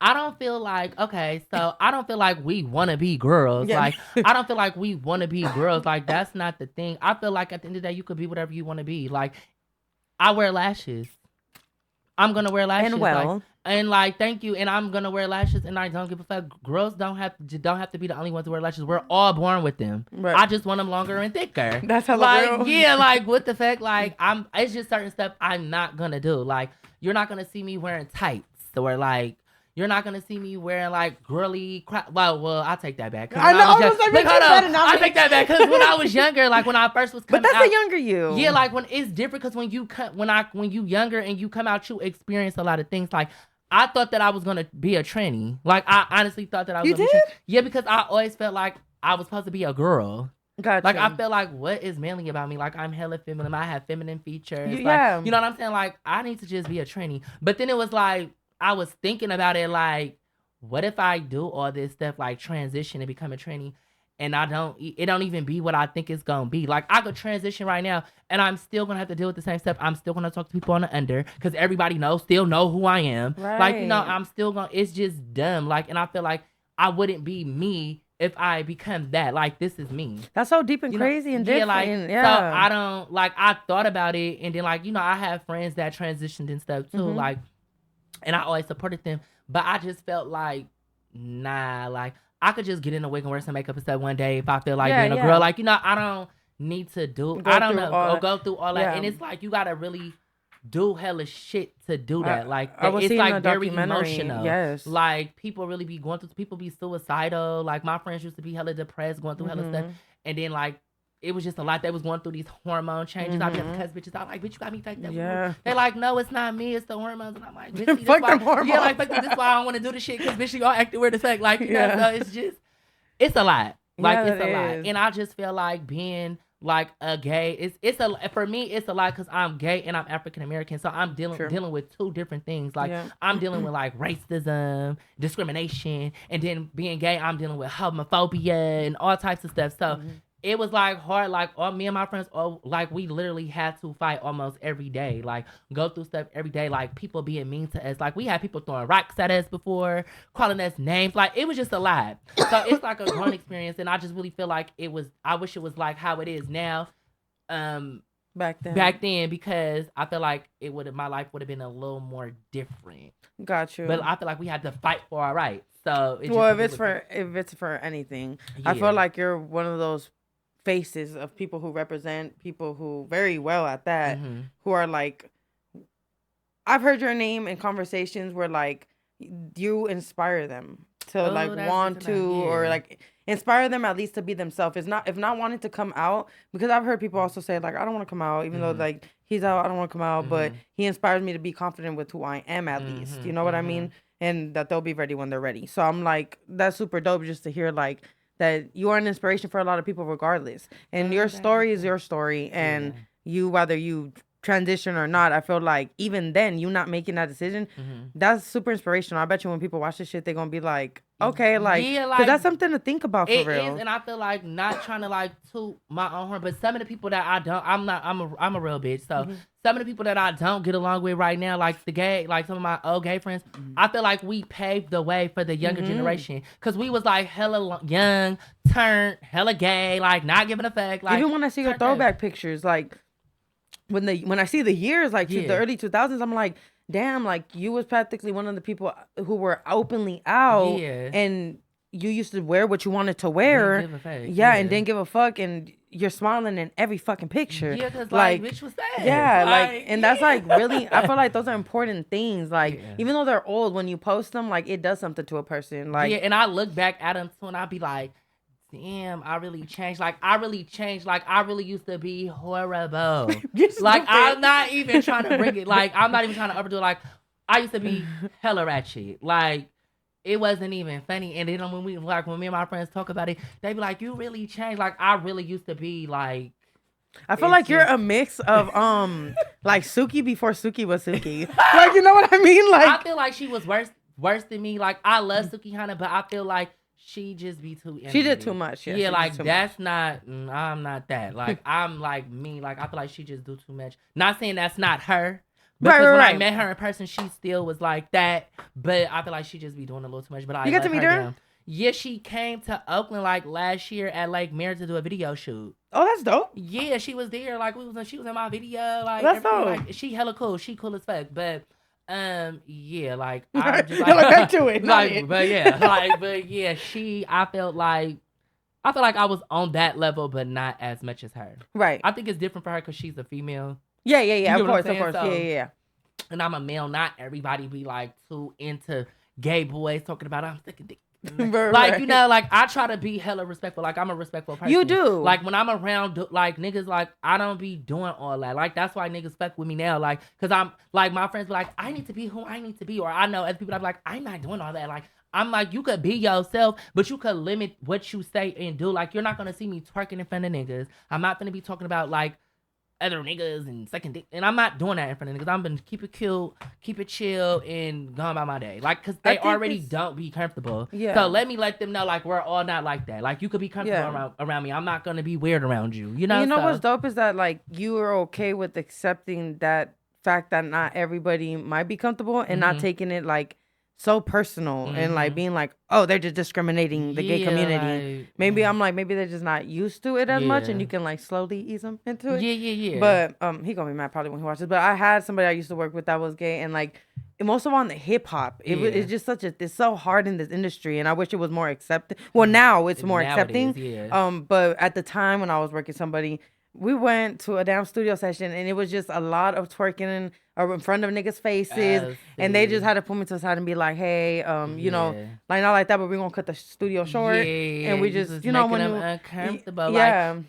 [SPEAKER 3] I don't feel like, okay, so I don't feel like we want to be girls.
[SPEAKER 2] Yeah.
[SPEAKER 3] Like, I don't feel like we want to be girls. Like, that's not the thing. I feel like at the end of the day, you could be whatever you want to be. Like, I wear lashes. I'm going to wear lashes.
[SPEAKER 2] And well.
[SPEAKER 3] Like, thank you. And I'm going to wear lashes, and I don't give a fuck. Girls don't have to be the only ones to wear lashes. We're all born with them.
[SPEAKER 2] Right.
[SPEAKER 3] I just want them longer and thicker.
[SPEAKER 2] That's hella
[SPEAKER 3] like,
[SPEAKER 2] real.
[SPEAKER 3] yeah, like, what the fuck? Like, it's just certain stuff I'm not going to do. Like, you're not going to see me wearing tights or, like, you're not gonna see me wearing like girly crap. Well, I'll take that back.
[SPEAKER 2] I know. I was like,
[SPEAKER 3] Look, hold
[SPEAKER 2] better
[SPEAKER 3] on.
[SPEAKER 2] not
[SPEAKER 3] I
[SPEAKER 2] make-
[SPEAKER 3] take that back because when I was younger, like when I first was
[SPEAKER 2] But
[SPEAKER 3] coming
[SPEAKER 2] that's
[SPEAKER 3] out,
[SPEAKER 2] a younger you.
[SPEAKER 3] yeah, like when it's different because when you younger and you come out, you experience a lot of things. Like I thought that I was gonna be a tranny. Like I honestly thought that I was.
[SPEAKER 2] You
[SPEAKER 3] gonna
[SPEAKER 2] did?
[SPEAKER 3] Be yeah, because I always felt like I was supposed to be a girl.
[SPEAKER 2] Gotcha.
[SPEAKER 3] Like I feel like what is manly about me? Like I'm hella feminine. I have feminine features. Like,
[SPEAKER 2] Yeah.
[SPEAKER 3] you know what I'm saying? Like I need to just be a tranny. But then it was like I was thinking about it like, what if I do all this stuff like transition and become a tranny and it don't even be what I think it's gonna be. Like I could transition right now and I'm still gonna have to deal with the same stuff. I'm still gonna talk to people on the under because everybody still know who I am. Like, you know,
[SPEAKER 2] Right.
[SPEAKER 3] I'm still gonna, it's just dumb. Like, and I feel like I wouldn't be me if I become that. Like, this is me.
[SPEAKER 2] That's so deep and
[SPEAKER 3] You know,
[SPEAKER 2] crazy and different.
[SPEAKER 3] like,
[SPEAKER 2] Yeah.
[SPEAKER 3] so I don't, like, I thought about it, and then, like, you know, I have friends that transitioned and stuff, too,
[SPEAKER 2] Mhm.
[SPEAKER 3] like, and I always supported them, but I just felt like, nah, like, I could just get in a wig and wear some makeup and stuff one day if I feel like
[SPEAKER 2] Yeah,
[SPEAKER 3] being a
[SPEAKER 2] yeah.
[SPEAKER 3] girl. Like, you know, I don't need to
[SPEAKER 2] Go through all
[SPEAKER 3] go through all that,
[SPEAKER 2] yeah.
[SPEAKER 3] and it's like, you gotta really do hella shit to do that. Like,
[SPEAKER 2] I was
[SPEAKER 3] it's
[SPEAKER 2] seeing
[SPEAKER 3] like
[SPEAKER 2] a
[SPEAKER 3] very
[SPEAKER 2] documentary.
[SPEAKER 3] emotional.
[SPEAKER 2] Yes.
[SPEAKER 3] Like, people really be going through, people be suicidal. Like, my friends used to be hella depressed, going through hella stuff.
[SPEAKER 2] Mhm.
[SPEAKER 3] And then, like, it was just a lot. They was going through these hormone changes. I'd be
[SPEAKER 2] Mhm.
[SPEAKER 3] cuss bitches out, like, bitch, you got me fucked up.
[SPEAKER 2] Yeah.
[SPEAKER 3] They're like, no, it's not me, it's the hormones. And I'm like, bitch, see, this
[SPEAKER 2] Fuck
[SPEAKER 3] why,
[SPEAKER 2] them hormones.
[SPEAKER 3] yeah, like, fuck this is why I don't want to do the shit, because bitch, you all acting weird as fuck. Like, you
[SPEAKER 2] Yeah.
[SPEAKER 3] know, so it's just, it's a lot. Like,
[SPEAKER 2] Yeah,
[SPEAKER 3] it's a
[SPEAKER 2] it
[SPEAKER 3] lot.
[SPEAKER 2] is.
[SPEAKER 3] And I just feel like being like a gay, for me, it's a lot because I'm gay and I'm African American. So I'm
[SPEAKER 2] True.
[SPEAKER 3] dealing with two different things. Like,
[SPEAKER 2] Yeah.
[SPEAKER 3] I'm dealing with like racism, discrimination, and then being gay, I'm dealing with homophobia and all types of stuff. So
[SPEAKER 2] Mm-hmm.
[SPEAKER 3] it was like hard. Like me and my friends, like we literally had to fight almost every day. Like go through stuff every day. Like people being mean to us. Like we had people throwing rocks at us before, calling us names. Like it was just a lot. So it's like a growing experience, and I just really feel like I wish it was like how it is now.
[SPEAKER 2] back then
[SPEAKER 3] because I feel like my life would have been a little more different.
[SPEAKER 2] Got you.
[SPEAKER 3] But I feel like we had to fight for our rights. So
[SPEAKER 2] if it's for anything, I feel like you're one of those faces of people who represent people who very well at that, who are like, I've heard your name in conversations where like you inspire them to want to or like inspire them at least to be themselves. If not wanting to come out, because I've heard people also say like I don't want to come out even though like he's out, I don't want to come out, but he inspires me to be confident with who I am at least. You know what I mean? And that they'll be ready when they're ready. So I'm like, that's super dope just to hear like that you are an inspiration for a lot of people regardless. And your story is your story, and you, whether you transition or not, I feel like even then you not making that decision, that's super inspirational. I bet you when people watch this shit, they're gonna be like, okay, like, because that's something to think about for real.
[SPEAKER 3] It is, and I feel like not trying to like toot my own horn, but some of the people that I'm a real bitch. So some of the people that I don't get along with right now, like some of my old gay friends, I feel like we paved the way for the younger generation, because we was like hella young, turned hella gay, like not giving a fuck. Like
[SPEAKER 2] even when I see your throwback pictures, like when I see the years, like the early 2000s, I'm like, damn, like you was practically one of the people who were openly out, and you used to wear what you wanted to wear, and didn't give a fuck, and you're smiling in every fucking picture.
[SPEAKER 3] Yeah, because like bitch was sad.
[SPEAKER 2] Yeah, like and that's like really, I feel like those are important things. Like even though they're old, when you post them, like it does something to a person. Like
[SPEAKER 3] and I look back at them too, and I be like, damn, I really changed. Like I really used to be horrible. Like I'm not even trying to bring it. Like I'm not even trying to overdo it. Like I used to be hella ratchet. Like it wasn't even funny. And then when me and my friends talk about it, they be like, "You really changed." Like I really used to be like.
[SPEAKER 2] I feel like you're a mix of like Suki before Suki was Suki. Like you know what I mean? Like
[SPEAKER 3] I feel like she was worse than me. Like I love Suki Hana, but I feel like she just be too energetic.
[SPEAKER 2] She did too much.
[SPEAKER 3] Yeah, like that's not. I'm not that. Like I'm like me. Like I feel like she just do too much. Not saying that's not her. Because when I met her in person, she still was like that. But I feel like she just be doing a little too much. But I
[SPEAKER 2] you got to meet her?
[SPEAKER 3] Down. Yeah, she came to Oakland like last year at Lake Merritt to do a video shoot.
[SPEAKER 2] Oh, that's dope.
[SPEAKER 3] Yeah, she was there. Like she was in my video. Like
[SPEAKER 2] that's dope.
[SPEAKER 3] Like, she hella cool. She cool as fuck. But yeah, like
[SPEAKER 2] I'm just like back to it.
[SPEAKER 3] Like, but yeah, I felt like I was on that level, but not as much as her.
[SPEAKER 2] Right.
[SPEAKER 3] I think it's different for her because she's a female.
[SPEAKER 2] Yeah. Of course. So, yeah.
[SPEAKER 3] And I'm a male. Not everybody be like too into gay boys talking about I'm sick of dick. Like you know, like I try to be hella respectful. Like I'm a respectful person.
[SPEAKER 2] You do.
[SPEAKER 3] Like when I'm around like niggas, like I don't be doing all that. Like that's why niggas fuck with me now. Like cause I'm like my friends be like I need to be who I need to be, or I know other people that be like I'm not doing all that. Like I'm like you could be yourself, but you could limit what you say and do. Like you're not gonna see me twerking in front of niggas. I'm not gonna be talking about like other niggas and second dick, and I'm not doing that in front of niggas. I'm gonna keep it cute, keep it chill, and go about my day. Like, cause they already don't be comfortable. Yeah. So let them know, like, we're all not like that. Like, you could be comfortable around me. I'm not gonna be weird around you. You know.
[SPEAKER 2] You know what's dope is that like you are okay with accepting that fact that not everybody might be comfortable and not taking it like so personal and like being like, oh, they're just discriminating the gay community. Like, maybe I'm like, maybe they're just not used to it as much, and you can like slowly ease them into it.
[SPEAKER 3] Yeah.
[SPEAKER 2] But he gonna be mad probably when he watches. But I had somebody I used to work with that was gay, and like most of all on the hip hop, it's just it's so hard in this industry, and I wish it was more accepting. Well, now it's more accepting. But at the time when I was working somebody, we went to a damn studio session, and it was just a lot of twerking in front of niggas' faces, and they just had to pull me to the side and be like, "Hey, you know, like not like that, but we're gonna cut the studio short." And we just you know, when
[SPEAKER 3] them uncomfortable,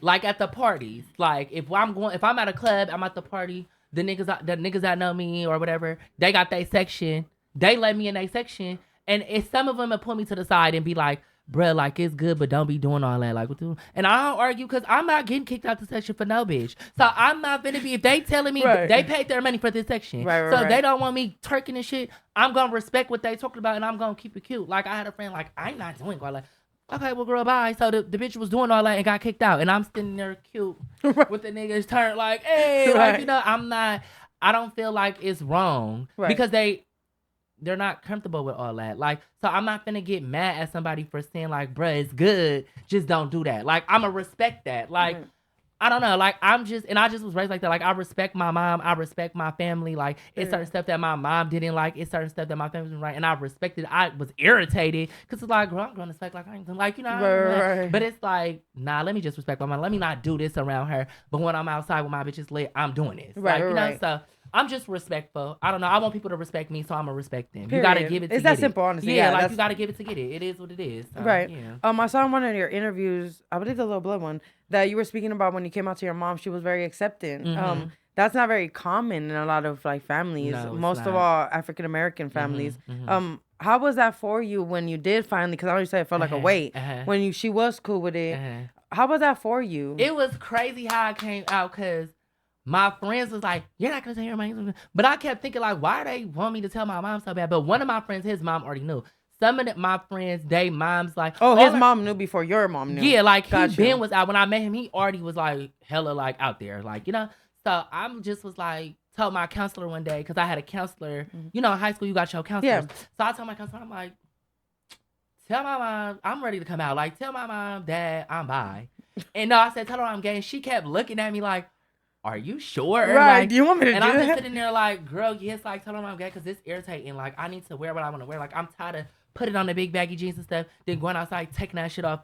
[SPEAKER 3] like at the parties, like if I'm at a club, I'm at the party, the niggas that know me or whatever, they got their section, they let me in their section, and if some of them will pull me to the side and be like, bruh, like it's good, but don't be doing all that. Like, what do? And I don't argue because I'm not getting kicked out the section for no bitch. So I'm not gonna be, if they telling me they paid their money for this section, so they don't want me twerking and shit, I'm gonna respect what they talking about and I'm gonna keep it cute. Like I had a friend, like I'm not doing all that. Okay, well, girl, bye. So the bitch was doing all that and got kicked out, and I'm standing there cute with the niggas turned like, hey, like you know, I don't feel like it's wrong because they're not comfortable with all that. Like, so I'm not finna get mad at somebody for saying like, bruh, it's good. Just don't do that. Like, I'ma respect that. Like, I don't know. Like, I just was raised like that. Like, I respect my mom. I respect my family. Like, it's certain stuff that my mom didn't like. It's certain stuff that my family didn't like. And I respected it. I was irritated because it's like, girl, I'm going to respect, like, I ain't like, you know.
[SPEAKER 2] Right.
[SPEAKER 3] But it's like, nah, let me just respect my mom. Let me not do this around her. But when I'm outside with my bitches lit, I'm doing this.
[SPEAKER 2] Right,
[SPEAKER 3] like, you
[SPEAKER 2] right.
[SPEAKER 3] know, so I'm just respectful. I don't know. I want people to respect me, so I'm going to respect them.
[SPEAKER 2] Period.
[SPEAKER 3] You got to give it to
[SPEAKER 2] it's
[SPEAKER 3] get
[SPEAKER 2] that simple, honestly.
[SPEAKER 3] Yeah,
[SPEAKER 2] Yeah,
[SPEAKER 3] like, you got to give it to get it. It is what it is. So,
[SPEAKER 2] right.
[SPEAKER 3] Yeah.
[SPEAKER 2] I saw in one of your interviews, I believe the Little Blood one, that you were speaking about when you came out to your mom, she was very accepting.
[SPEAKER 3] Mhm.
[SPEAKER 2] That's not very common in a lot of like families.
[SPEAKER 3] No, it's
[SPEAKER 2] Most of
[SPEAKER 3] not.
[SPEAKER 2] all African American families.
[SPEAKER 3] mhm.
[SPEAKER 2] How was that for you when you did finally? Because I always say it felt like a weight when she was cool with it. How was that for you?
[SPEAKER 3] It was crazy how I came out because my friends was like, "You're not gonna tell your mom," but I kept thinking like, "Why they want me to tell my mom so bad?" But one of my friends, his mom already knew. Some of my friends, they moms like,
[SPEAKER 2] oh, his mom knew before your mom knew.
[SPEAKER 3] Yeah, like
[SPEAKER 2] Gotcha.
[SPEAKER 3] he been was out when I met him. He already was like hella like out there, like, you know. So I'm just was like told my counselor one day because I had a counselor. You know, in high school you got your counselors.
[SPEAKER 2] Yeah.
[SPEAKER 3] So I told my counselor, I'm like, tell my mom I'm ready to come out. Like, tell my mom, dad, I'm bi. And no, I said, tell her I'm gay. And she kept looking at me like, are you sure?
[SPEAKER 2] Right.
[SPEAKER 3] Like,
[SPEAKER 2] do you want me to
[SPEAKER 3] and
[SPEAKER 2] do
[SPEAKER 3] I'm
[SPEAKER 2] that?
[SPEAKER 3] just sitting there like, girl, yes, like, tell her I'm gay because it's irritating. Like, I need to wear what I want to wear. Like, I'm tired of putting on the big baggy jeans and stuff, then going outside, taking that shit off,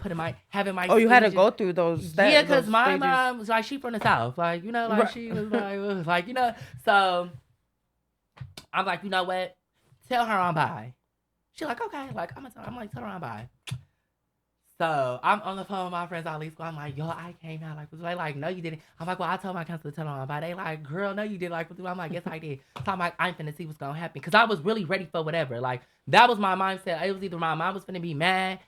[SPEAKER 3] having my.
[SPEAKER 2] Oh, you had to go through those steps.
[SPEAKER 3] Yeah, because my mom was like, she from the South. Like, you know, like, right. She was like, ugh, like, you know. So, I'm like, you know what? Tell her I'm bi. She like, okay. Like, I'm like, tell her I'm bi. So I'm on the phone with my friends all these. I'm like, yo, I came out. Like, was they like, no, you didn't. I'm like, well, I told my counselor to tell her I'm bi. They like, girl, no, you didn't. Like, I'm like, yes, I did. So I'm like, I'm finna see what's gonna happen because I was really ready for whatever. Like, that was my mindset. It was either my mom was finna be mad,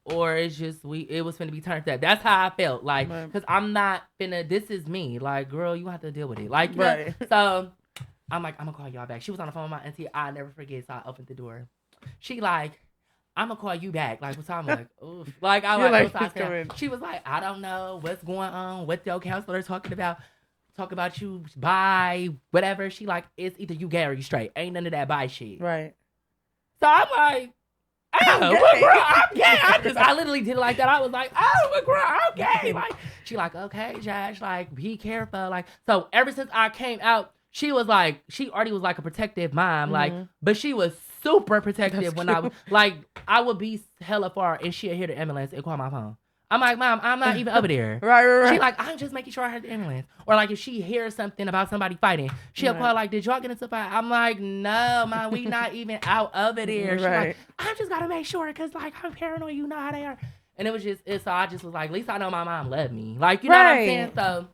[SPEAKER 3] or it's just it was finna be turned up. That's how I felt. Like, because I'm not finna. This is me. Like, girl, you have to deal with it. Like, you know? So I'm like, I'm gonna call y'all back. She was on the phone with my auntie. I never forget. So I opened the door. She like, I'm gonna call you back. Like, what's I'm like, oof. Like, I like, she was like, I don't know what's going on. What your counselor talking about? Talk about you bi, whatever. She like, it's either you gay or you straight. Ain't none of that bi shit.
[SPEAKER 2] Right.
[SPEAKER 3] So I'm like, oh, well, girl, I'm gay. I literally did it like that. I was like, oh, well, girl, I'm gay. Like, she like, okay, Josh, like, be careful. Like, so ever since I came out, she was like, she already was like a protective mom. Like, but she was super protective when I was like, I would be hella far and she'd hear the ambulance and call my phone. I'm like, Mom, I'm not even over there.
[SPEAKER 2] Right.
[SPEAKER 3] She like, I'm just making sure I heard the ambulance. Or like, if she hears something about somebody fighting, she'll call like, did y'all get into a fight? I'm like, no, Mom, we not even out over there. She like, I just gotta make sure because like I'm paranoid. You know how they are. And it was just, so I just was like, at least I know my mom loved me. Like, you know what I'm saying? So.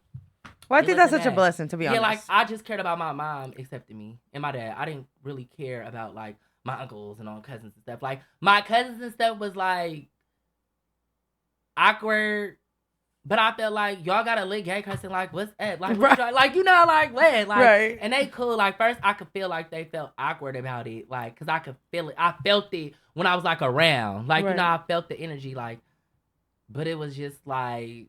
[SPEAKER 2] Well, I think that's such a blessing, to be honest.
[SPEAKER 3] Yeah, like, I just cared about my mom accepting me and my dad. I didn't really care about, like, my uncles and all cousins and stuff. Like, my cousins and stuff was, like, awkward. But I felt like, y'all got a lit gay person, like, what's up? Like, like, you know, like, what? Like, and they cool. Like, first, I could feel like they felt awkward about it. Like, because I could feel it. I felt it when I was, like, around. Like, you know, I felt the energy, like, but it was just, like,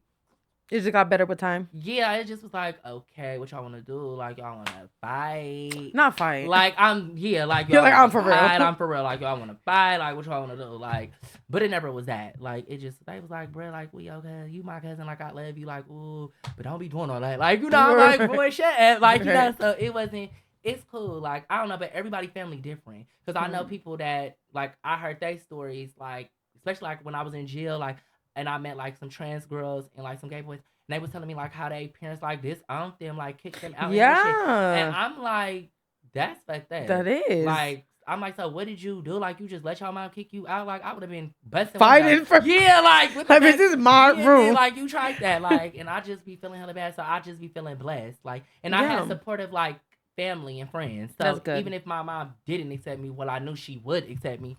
[SPEAKER 2] it just got better with time.
[SPEAKER 3] Yeah, it just was like, okay, what y'all want to do? Like, y'all want to fight?
[SPEAKER 2] Not fight.
[SPEAKER 3] Like, like,
[SPEAKER 2] you're like, I'm for real.
[SPEAKER 3] I'm for real. Like, y'all want to fight? Like, what y'all want to do? Like, but it never was that. Like, it just, they was like, bro, like, we okay. You my cousin. Like, I love you. Like, ooh, but don't be doing all that. Like, you know, I'm like, boy, shut up. Like, you know, so it wasn't, it's cool. Like, I don't know, but everybody family different. Because I know people that, like, I heard their stories, like, especially, like, when I was in jail, like, and I met, like, some trans girls and, like, some gay boys. And they was telling me, like, how they parents, like, disowned them, like, kicked them out.
[SPEAKER 2] Yeah.
[SPEAKER 3] And shit. And I'm like, that's fucked up.
[SPEAKER 2] That is.
[SPEAKER 3] Like, I'm like, so what did you do? Like, you just let your mom kick you out? Like, I would have been busting.
[SPEAKER 2] Fighting for.
[SPEAKER 3] Yeah, like.
[SPEAKER 2] This is my room.
[SPEAKER 3] Like, you tried that. Like, and I just be feeling hella bad. So I just be feeling blessed. Like, and I had supportive, like, family and friends. So
[SPEAKER 2] that's good.
[SPEAKER 3] Even if my mom didn't accept me, well, I knew she would accept me.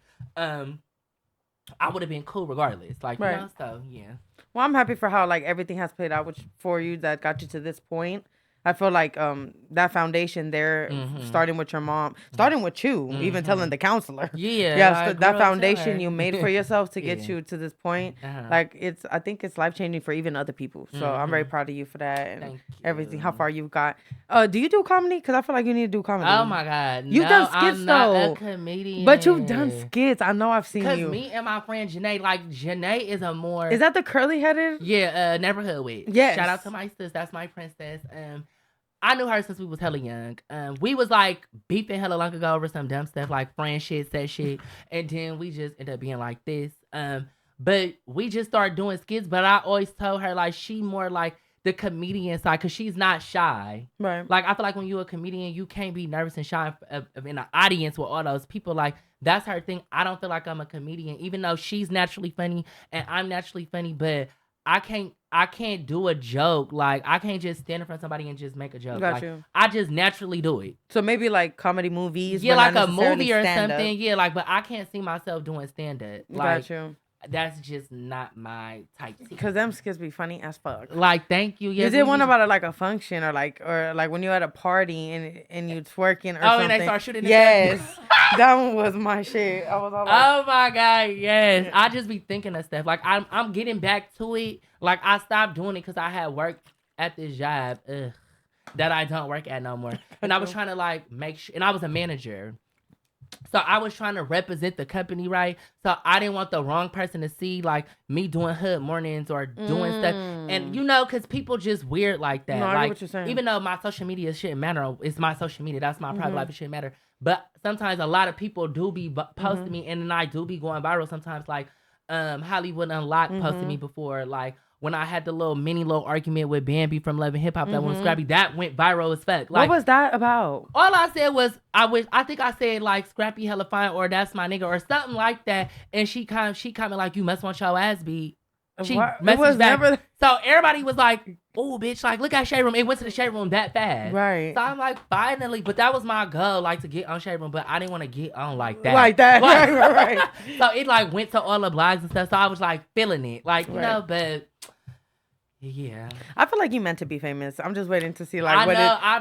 [SPEAKER 3] I would have been cool regardless. Like, you know, so, yeah.
[SPEAKER 2] Well, I'm happy for how, like, everything has played out for you that got you to this point. I feel like that foundation there, starting with your mom, starting with you, even telling the counselor.
[SPEAKER 3] Yeah, like,
[SPEAKER 2] that
[SPEAKER 3] girl,
[SPEAKER 2] foundation
[SPEAKER 3] tell her.
[SPEAKER 2] you made for yourself to get
[SPEAKER 3] Yeah.
[SPEAKER 2] you to this point.
[SPEAKER 3] Uh-huh.
[SPEAKER 2] Like I think it's life changing for even other people. So I'm very proud of you for that and
[SPEAKER 3] Thank
[SPEAKER 2] everything.
[SPEAKER 3] you.
[SPEAKER 2] How far you've got. Do you do comedy? Because I feel like you need to do comedy.
[SPEAKER 3] Oh my God.
[SPEAKER 2] You've
[SPEAKER 3] no,
[SPEAKER 2] done skits
[SPEAKER 3] I'm not
[SPEAKER 2] though.
[SPEAKER 3] a comedian.
[SPEAKER 2] But you've done skits. I know I've seen
[SPEAKER 3] Because
[SPEAKER 2] you.
[SPEAKER 3] me and my friend Janae, like Janae is a more...
[SPEAKER 2] Is that the curly headed?
[SPEAKER 3] Yeah, Neighborhood Witch.
[SPEAKER 2] Yes.
[SPEAKER 3] Shout out to my sis. That's my princess. I knew her since we was hella young. We was like beefing hella long ago over some dumb stuff like friend shit, sex shit. And then we just ended up being like this. But we just started doing skits. But I always told her like she more like the comedian side because she's not shy.
[SPEAKER 2] Right.
[SPEAKER 3] Like I feel like when you're a comedian, you can't be nervous and shy in an audience with all those people. Like that's her thing. I don't feel like I'm a comedian, even though she's naturally funny and I'm naturally funny, but I can't do a joke. Like I can't just stand in front of somebody and just make a joke.
[SPEAKER 2] Got
[SPEAKER 3] like,
[SPEAKER 2] you.
[SPEAKER 3] I just naturally do it.
[SPEAKER 2] So maybe like comedy movies.
[SPEAKER 3] Yeah,
[SPEAKER 2] but
[SPEAKER 3] like
[SPEAKER 2] not
[SPEAKER 3] a movie or
[SPEAKER 2] stand-up.
[SPEAKER 3] something. Yeah, like but I can't see myself doing stand up. Like
[SPEAKER 2] Got you.
[SPEAKER 3] that's just not my type.
[SPEAKER 2] Because them skits be funny as fuck.
[SPEAKER 3] Like thank you. Yeah,
[SPEAKER 2] You did one about like a function or like when you at a party and you twerking or something.
[SPEAKER 3] And they start shooting.
[SPEAKER 2] Yes, that one was my shit. I was all like,
[SPEAKER 3] oh my God, yes. I just be thinking of stuff. Like I'm getting back to it. Like I stopped doing it because I had work at this job that I don't work at no more. And I was trying to like make sure, and I was a manager. So I was trying to represent the company, right? So I didn't want the wrong person to see like me doing hood mornings or doing stuff. And you know, because people just weird like that.
[SPEAKER 2] No, I
[SPEAKER 3] like,
[SPEAKER 2] get what you're saying.
[SPEAKER 3] even though my social media shouldn't matter, it's my social media. That's my private life. It shouldn't matter. But sometimes a lot of people do be posting me, and then I do be going viral sometimes. Like Hollywood Unlocked posted me before, like when I had the little argument with Bambi from Love and Hip Hop that went Scrappy, that went viral as fuck. Like,
[SPEAKER 2] what was that about?
[SPEAKER 3] all I said was I think I said like Scrappy hella fine or that's my nigga or something like that, and she commented like you must want your ass beat. She messaged back. So everybody was like, "Oh, bitch! Like, look at Shade Room. It went to the Shade Room that fast."
[SPEAKER 2] Right.
[SPEAKER 3] So I'm like, finally, but that was my goal, like to get on Shade Room, but I didn't want to get on like that.
[SPEAKER 2] Like that.
[SPEAKER 3] Like,
[SPEAKER 2] right.
[SPEAKER 3] So it like went to all the blogs and stuff. So I was like feeling it, like you know, but. Yeah,
[SPEAKER 2] I feel like you meant to be famous. I'm just waiting to see like
[SPEAKER 3] I
[SPEAKER 2] what
[SPEAKER 3] know I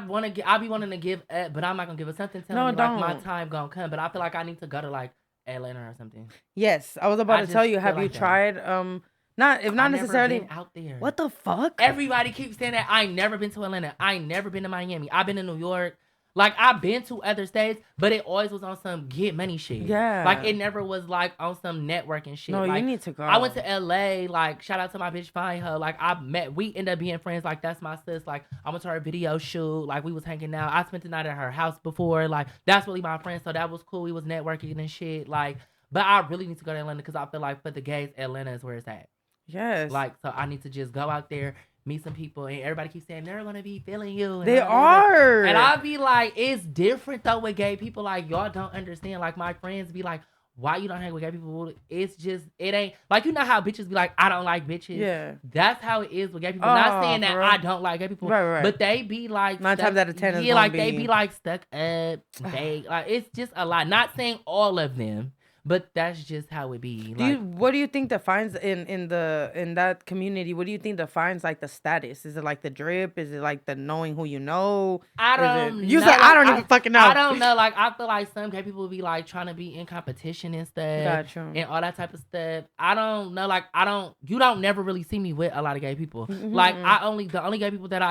[SPEAKER 3] be wanting to give up, but I'm not gonna give it something. Telling me
[SPEAKER 2] don't.
[SPEAKER 3] like my time gonna come, but I feel like I need to go to like Atlanta or something.
[SPEAKER 2] Yes, I was about to
[SPEAKER 3] just
[SPEAKER 2] tell you.
[SPEAKER 3] feel
[SPEAKER 2] Have
[SPEAKER 3] like
[SPEAKER 2] you
[SPEAKER 3] that.
[SPEAKER 2] tried not
[SPEAKER 3] I've
[SPEAKER 2] necessarily
[SPEAKER 3] never been out there.
[SPEAKER 2] What the fuck?
[SPEAKER 3] Everybody keeps saying that. I ain't never been to Atlanta. I ain't never been to Miami. I've been to New York. Like I've been to other states, but it always was on some get money shit.
[SPEAKER 2] Yeah.
[SPEAKER 3] Like it never was like on some networking shit.
[SPEAKER 2] No,
[SPEAKER 3] like,
[SPEAKER 2] you need to go.
[SPEAKER 3] I went to LA. Like shout out to my bitch Fine Ho. Like we ended up being friends. Like that's my sis. Like I went to her video shoot. Like we was hanging out. I spent the night at her house before. Like that's really my friend. So that was cool. We was networking and shit. Like, but I really need to go to Atlanta because I feel like for the gays, Atlanta is where it's at.
[SPEAKER 2] Yes.
[SPEAKER 3] Like, so I need to just go out there, meet some people, and everybody keeps saying they're gonna be feeling you.
[SPEAKER 2] They are.
[SPEAKER 3] And I'll be like, it's different though with gay people. Like, y'all don't understand. Like, my friends be like, why you don't hang with gay people? It's just, it ain't, like, you know how bitches be like, I don't like bitches?
[SPEAKER 2] Yeah.
[SPEAKER 3] That's how it is with gay people. Not saying that
[SPEAKER 2] for real?
[SPEAKER 3] I don't like gay people.
[SPEAKER 2] Right.
[SPEAKER 3] But they be like,
[SPEAKER 2] 9 times out of 10 is
[SPEAKER 3] yeah,
[SPEAKER 2] gonna
[SPEAKER 3] like,
[SPEAKER 2] be...
[SPEAKER 3] they be like stuck up. They, like, it's just a lot. Not saying all of them. But that's just how it be. Like,
[SPEAKER 2] what do you think defines in that community? What do you think defines like the status? Is it like the drip? Is it like the knowing who you know?
[SPEAKER 3] I don't know.
[SPEAKER 2] You said I don't even fucking know.
[SPEAKER 3] I don't know. Like I feel like some gay people be like trying to be in competition and stuff.
[SPEAKER 2] Gotcha.
[SPEAKER 3] And all that type of stuff. I don't know. Like you don't never really see me with a lot of gay people. Like the only gay people that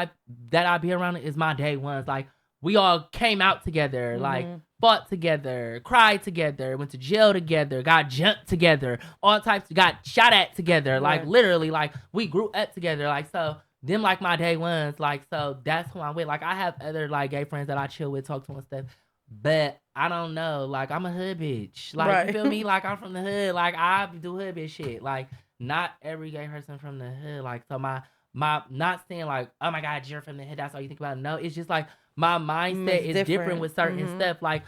[SPEAKER 3] I be around is my day ones. Like we all came out together. Like fought together, cried together, went to jail together, got jumped together, all types, got shot at together, like literally, like we grew up together, like so them like my day ones, like so that's who I'm with. Like I have other like gay friends that I chill with, talk to and stuff, but I don't know, like I'm a hood bitch, like you feel me, like I'm from the hood, like I do hood bitch shit, like not every gay person from the hood, like so my not saying like, oh my God, you're from the hood, that's all you think about. No, it's just like my mindset is different with certain stuff. Like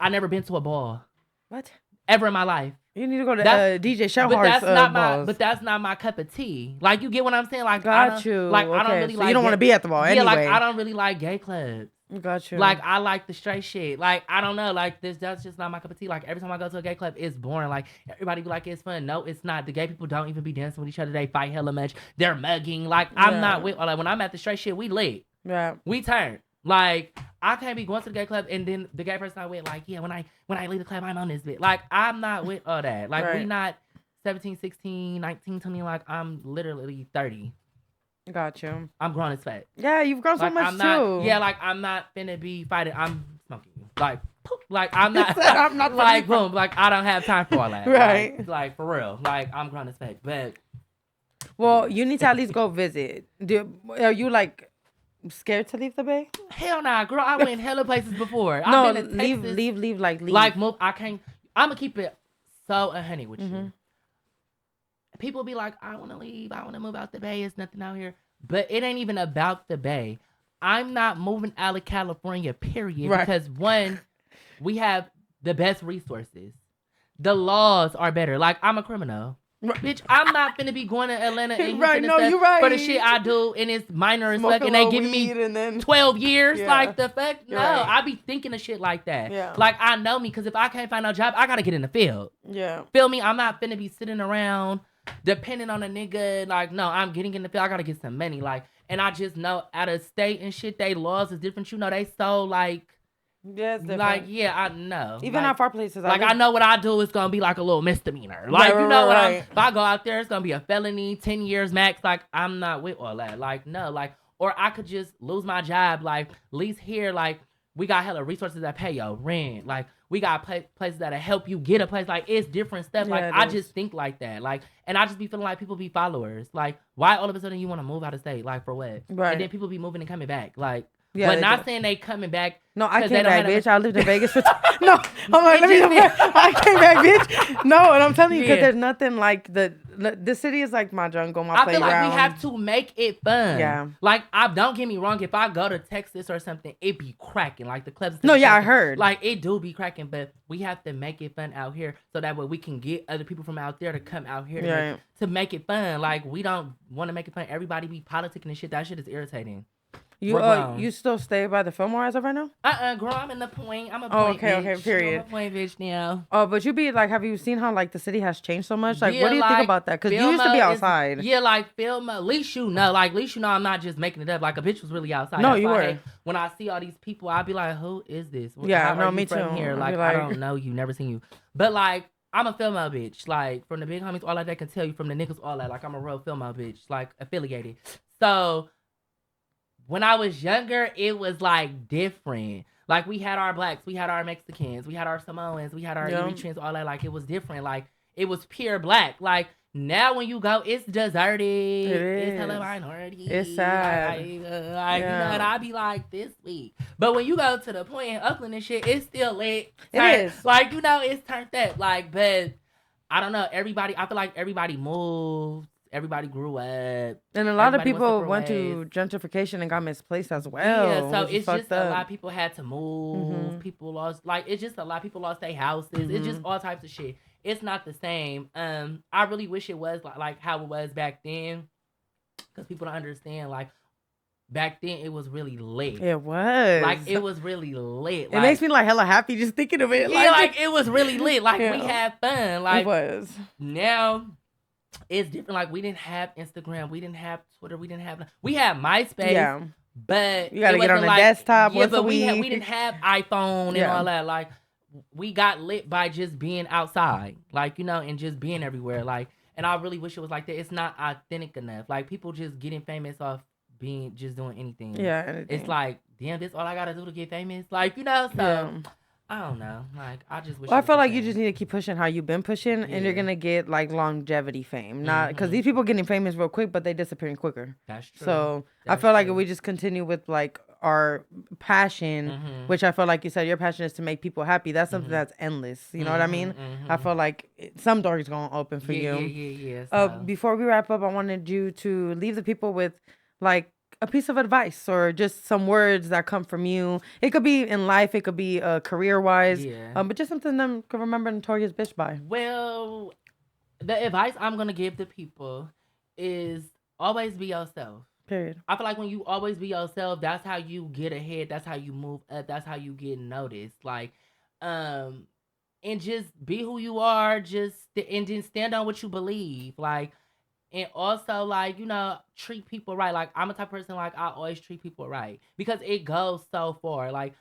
[SPEAKER 3] I never been to a ball.
[SPEAKER 2] What?
[SPEAKER 3] Ever in my life.
[SPEAKER 2] You need to go to DJ Showheart's balls.
[SPEAKER 3] But that's not my cup of tea. Like you get what I'm saying? Like
[SPEAKER 2] got you.
[SPEAKER 3] Like
[SPEAKER 2] okay.
[SPEAKER 3] I don't really
[SPEAKER 2] so
[SPEAKER 3] like.
[SPEAKER 2] You don't want to be at the ball anyway.
[SPEAKER 3] Yeah, like I don't really like gay clubs.
[SPEAKER 2] Got you.
[SPEAKER 3] Like I like the straight shit. Like I don't know. Like that's just not my cup of tea. Like every time I go to a gay club, it's boring. Like everybody be like it's fun. No, it's not. The gay people don't even be dancing with each other. They fight hella much. They're mugging. Like I'm not with. Like when I'm at the straight shit, we lit.
[SPEAKER 2] Yeah.
[SPEAKER 3] We turned. Like, I can't be going to the gay club and then the gay person I with, like, yeah, when I leave the club, I'm on this bit. Like, I'm not with all that. Like, we
[SPEAKER 2] Right.
[SPEAKER 3] not 17, 16, 19, 20. Like, I'm literally 30.
[SPEAKER 2] Got you.
[SPEAKER 3] I'm grown as fuck.
[SPEAKER 2] Yeah, you've grown so
[SPEAKER 3] Like,
[SPEAKER 2] much
[SPEAKER 3] I'm not,
[SPEAKER 2] too.
[SPEAKER 3] yeah, like, I'm not finna be fighting. I'm smoking you. Like, poop. Like, I'm not,
[SPEAKER 2] I'm not
[SPEAKER 3] like,
[SPEAKER 2] finna-
[SPEAKER 3] boom. Like, I don't have time for all that.
[SPEAKER 2] Right.
[SPEAKER 3] Like, for real. Like, I'm grown as fuck. But,
[SPEAKER 2] Well, you need to at least go visit. Are you like scared to leave the Bay?
[SPEAKER 3] hell nah, girl. I went hella places before.
[SPEAKER 2] No,
[SPEAKER 3] I've been to
[SPEAKER 2] leave,
[SPEAKER 3] Texas.
[SPEAKER 2] leave, like leave.
[SPEAKER 3] Like, move. I can't. I'm gonna keep it so a honey with you. People be like, I want to leave. I want to move out the Bay. It's nothing out here. But it ain't even about the Bay. I'm not moving out of California, period.
[SPEAKER 2] Right.
[SPEAKER 3] Because one, we have the best resources. The laws are better. Like, I'm a criminal.
[SPEAKER 2] Right.
[SPEAKER 3] Bitch, I'm not finna be going to Atlanta and Houston
[SPEAKER 2] Right,
[SPEAKER 3] and
[SPEAKER 2] no,
[SPEAKER 3] stuff
[SPEAKER 2] you right.
[SPEAKER 3] for the shit I do and it's minor as
[SPEAKER 2] Smoke
[SPEAKER 3] fuck
[SPEAKER 2] a
[SPEAKER 3] and they
[SPEAKER 2] little
[SPEAKER 3] giving me
[SPEAKER 2] weed and then
[SPEAKER 3] 12 years.
[SPEAKER 2] Yeah.
[SPEAKER 3] Like, the fuck? No,
[SPEAKER 2] You're right.
[SPEAKER 3] I be thinking of shit like that.
[SPEAKER 2] Yeah.
[SPEAKER 3] Like, I know me because if I can't find no job, I gotta get in the field.
[SPEAKER 2] Yeah.
[SPEAKER 3] Feel me? I'm not finna be sitting around depending on a nigga. Like, no, I'm getting in the field. I gotta get some money. Like, and I just know out of state and shit, they laws is different. You know, they so like,
[SPEAKER 2] Yeah, it's different.
[SPEAKER 3] like, yeah, I know.
[SPEAKER 2] Even
[SPEAKER 3] like,
[SPEAKER 2] at far places.
[SPEAKER 3] like, I know what I do is gonna be like a little misdemeanor.
[SPEAKER 2] Right,
[SPEAKER 3] Like, you know what
[SPEAKER 2] right.
[SPEAKER 3] if I go out there, it's gonna be a felony, 10 years max. Like, I'm not with all that. Like, no, like, or I could just lose my job. Like, at least here, like, we got hella resources that pay your rent. Like, we got places that'll help you get a place. Like, it's different stuff. Like,
[SPEAKER 2] Yeah, it
[SPEAKER 3] I
[SPEAKER 2] is.
[SPEAKER 3] just think like that. Like, and I just be feeling like people be followers. Like, why all of a sudden you want to move out of state? Like, for what?
[SPEAKER 2] Right.
[SPEAKER 3] And then people be moving and coming back. Like,
[SPEAKER 2] Yeah,
[SPEAKER 3] but
[SPEAKER 2] they
[SPEAKER 3] not
[SPEAKER 2] do.
[SPEAKER 3] saying they coming back.
[SPEAKER 2] No, I
[SPEAKER 3] 'cause
[SPEAKER 2] came
[SPEAKER 3] they don't
[SPEAKER 2] back,
[SPEAKER 3] have
[SPEAKER 2] bitch. I lived in Vegas for no. I'm like,
[SPEAKER 3] It
[SPEAKER 2] let me.
[SPEAKER 3] just-
[SPEAKER 2] I came back, bitch. No, and I'm telling you, because
[SPEAKER 3] Yeah.
[SPEAKER 2] there's nothing like the city is like my jungle, my
[SPEAKER 3] I
[SPEAKER 2] playground.
[SPEAKER 3] feel like we have to make it fun.
[SPEAKER 2] Yeah.
[SPEAKER 3] Like, don't get me wrong. If I go to Texas or something, it be cracking. Like, the clubs.
[SPEAKER 2] No,
[SPEAKER 3] be
[SPEAKER 2] yeah, I
[SPEAKER 3] cracking.
[SPEAKER 2] heard.
[SPEAKER 3] Like, it do be cracking, but we have to make it fun out here so that way we can get other people from out there to come out here
[SPEAKER 2] Right.
[SPEAKER 3] to make it fun. Like, we don't want to make it fun. Everybody be politicking and shit. That shit is irritating.
[SPEAKER 2] You
[SPEAKER 3] We're grown.
[SPEAKER 2] you still stay by the Fillmore as of right now?
[SPEAKER 3] Girl, I'm in the point. I'm a
[SPEAKER 2] Oh,
[SPEAKER 3] point
[SPEAKER 2] okay,
[SPEAKER 3] bitch.
[SPEAKER 2] okay, period.
[SPEAKER 3] I'm a point bitch now.
[SPEAKER 2] Oh, but you be like, have you seen how like the city has changed so much? Like,
[SPEAKER 3] Yeah,
[SPEAKER 2] what do you think
[SPEAKER 3] like,
[SPEAKER 2] about that? Because you used to be
[SPEAKER 3] Filma is-
[SPEAKER 2] outside.
[SPEAKER 3] Yeah, like, Filma. At least you know. Like, at least you know I'm not just making it up. Like, a bitch was really outside.
[SPEAKER 2] No,
[SPEAKER 3] That's
[SPEAKER 2] you
[SPEAKER 3] why I
[SPEAKER 2] were.
[SPEAKER 3] hate- When I see all these people, I'll be like, who is this?
[SPEAKER 2] Yeah,
[SPEAKER 3] How
[SPEAKER 2] no,
[SPEAKER 3] are you
[SPEAKER 2] me
[SPEAKER 3] from
[SPEAKER 2] too.
[SPEAKER 3] Here?
[SPEAKER 2] I'll
[SPEAKER 3] Like,
[SPEAKER 2] be
[SPEAKER 3] I
[SPEAKER 2] like-
[SPEAKER 3] don't know you. Never seen you. But, like, I'm a Filma bitch. Like, from the big homies, all that they can tell you. From the niggas, all that. Like, I'm a real Filma bitch. Like, affiliated. So, when I was younger, it was, like, different. Like, we had our blacks, we had our Mexicans, we had our Samoans, we had our
[SPEAKER 2] Yeah.
[SPEAKER 3] Eritreans, all that. Like, it was different. Like, it was pure black. Like, now when you go, it's deserted. It's hella
[SPEAKER 2] is.
[SPEAKER 3] minority.
[SPEAKER 2] It's sad.
[SPEAKER 3] Like, you know,
[SPEAKER 2] Yeah.
[SPEAKER 3] and I be like, this week. But when you go to the point in Oakland and shit, it's still lit.
[SPEAKER 2] It is.
[SPEAKER 3] Like, you know, it's turned up. Like, but I don't know. I feel like everybody moved. Everybody grew up.
[SPEAKER 2] And a lot of
[SPEAKER 3] Everybody went
[SPEAKER 2] people
[SPEAKER 3] separate
[SPEAKER 2] went to
[SPEAKER 3] ways.
[SPEAKER 2] gentrification and got misplaced as well.
[SPEAKER 3] Yeah, so
[SPEAKER 2] which is
[SPEAKER 3] it's just
[SPEAKER 2] fucked
[SPEAKER 3] a
[SPEAKER 2] up.
[SPEAKER 3] lot of people had to move.
[SPEAKER 2] Mhm.
[SPEAKER 3] People lost, like, it's just a lot of people lost their houses. It's just
[SPEAKER 2] Mhm.
[SPEAKER 3] all types of shit. It's not the same. I really wish it was like how it was back then, because people don't understand. Like, back then, it was really lit.
[SPEAKER 2] It was.
[SPEAKER 3] Like, it was really lit.
[SPEAKER 2] It makes me like hella happy just thinking of it.
[SPEAKER 3] yeah, like it was really lit. Like, we
[SPEAKER 2] Yeah.
[SPEAKER 3] had fun.
[SPEAKER 2] it
[SPEAKER 3] Like,
[SPEAKER 2] was.
[SPEAKER 3] now it's different. Like, we didn't have Instagram, we didn't have Twitter, we had MySpace.
[SPEAKER 2] Yeah.
[SPEAKER 3] But
[SPEAKER 2] You gotta
[SPEAKER 3] it
[SPEAKER 2] get on
[SPEAKER 3] wasn't
[SPEAKER 2] the
[SPEAKER 3] like,
[SPEAKER 2] desktop
[SPEAKER 3] Yeah,
[SPEAKER 2] once
[SPEAKER 3] but
[SPEAKER 2] a
[SPEAKER 3] we
[SPEAKER 2] week.
[SPEAKER 3] didn't have iPhone and
[SPEAKER 2] Yeah.
[SPEAKER 3] all that. Like, we got lit by just being outside, like, you know, and just being everywhere. Like, and I really wish it was like that. It's not authentic enough. Like, people just getting famous off just doing anything.
[SPEAKER 2] Yeah. Anything.
[SPEAKER 3] It's like, damn, this all I gotta do to get famous. Like, you know, so
[SPEAKER 2] Yeah.
[SPEAKER 3] I don't know. Like, I just wish.
[SPEAKER 2] Well, I
[SPEAKER 3] it was
[SPEAKER 2] feel
[SPEAKER 3] the
[SPEAKER 2] like you
[SPEAKER 3] same.
[SPEAKER 2] just need to keep pushing how you've been pushing, and you're
[SPEAKER 3] Yeah.
[SPEAKER 2] gonna get like longevity fame. Not because
[SPEAKER 3] Mhm.
[SPEAKER 2] these people getting famous real quick, but they disappearing quicker.
[SPEAKER 3] That's true.
[SPEAKER 2] So I
[SPEAKER 3] That's
[SPEAKER 2] feel like if
[SPEAKER 3] true.
[SPEAKER 2] we just continue with like our passion,
[SPEAKER 3] Mhm.
[SPEAKER 2] which I feel like you said your passion is to make people happy. That's something
[SPEAKER 3] Mhm.
[SPEAKER 2] that's endless. You know what I mean? I
[SPEAKER 3] Mhm.
[SPEAKER 2] feel like some doors gonna open for
[SPEAKER 3] yeah,
[SPEAKER 2] you.
[SPEAKER 3] Yeah.
[SPEAKER 2] Before we wrap up, I wanted you to leave the people with like a piece of advice or just some words that come from you. It could be in life, it could be career wise,
[SPEAKER 3] Yeah.
[SPEAKER 2] but just something them could remember Notorious Bxtch by.
[SPEAKER 3] Well, the advice I'm gonna give to people is always be yourself.
[SPEAKER 2] Period.
[SPEAKER 3] I feel like when you always be yourself, that's how you get ahead. That's how you move up. That's how you get noticed. Like, and just be who you are. And then stand on what you believe. Like, And also, like, you know, treat people right. Like, I'm a type of person, like, I always treat people right. Because it goes so far. Like,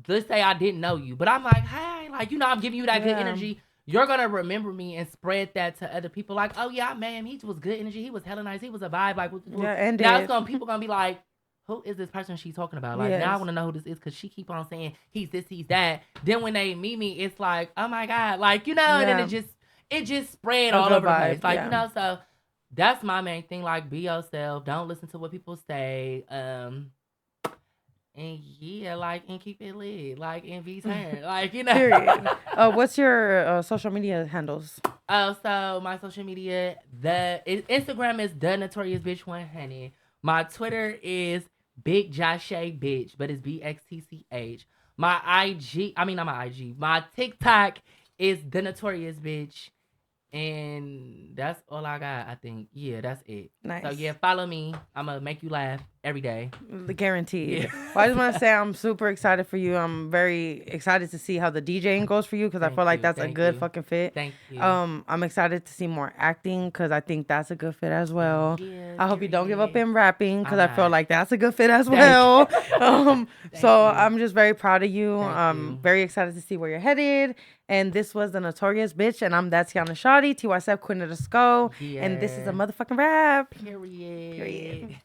[SPEAKER 3] let's say I didn't know you, but I'm like, hey, like, you know, I'm giving you that good energy. You're going to remember me and spread that to other people. Like, oh, yeah, man, he was good energy. He was hella nice. He was a vibe. Like,
[SPEAKER 2] and
[SPEAKER 3] now people going to be like, who is this person she's talking about? Like, now I
[SPEAKER 2] Yes.
[SPEAKER 3] want to know who this is because she keep on saying he's this, he's that. Then when they meet me, it's like, oh, my God. Like, you know, and then it just spread all over the place. Like, you know, so that's my main thing. Like, be yourself. Don't listen to what people say. And yeah, like, and keep it lit. Like, and be turned. Like, you know.
[SPEAKER 2] Period. What's your social media handles?
[SPEAKER 3] Oh, so my social media, Instagram is the Notorious Bxtch 100. My Twitter is Bxtch, but it's BXTCH. My IG, I mean not my IG. My TikTok is the Notorious Bxtch. And that's all I got, I think. Yeah, that's it.
[SPEAKER 2] Nice.
[SPEAKER 3] So, yeah, follow me. I'm going to make you laugh every day.
[SPEAKER 2] Guaranteed.
[SPEAKER 3] Yeah.
[SPEAKER 2] Well, I just want to say I'm super excited for you. I'm very excited to see how the DJing goes for you because I feel like that's a good fucking fit.
[SPEAKER 3] Thank you.
[SPEAKER 2] I'm excited to see more acting because I think that's a good fit as well.
[SPEAKER 3] Yeah,
[SPEAKER 2] I hope you don't give up in rapping because I feel like that's a good fit as
[SPEAKER 3] Thank
[SPEAKER 2] well. So
[SPEAKER 3] you.
[SPEAKER 2] I'm just very proud of you.
[SPEAKER 3] Thank you.
[SPEAKER 2] Very excited to see where you're headed. And this was the Notorious Bxtch, and I'm Tiana Shawty, TYSF Queen of the Skull, and this is a motherfucking rap.
[SPEAKER 3] Period.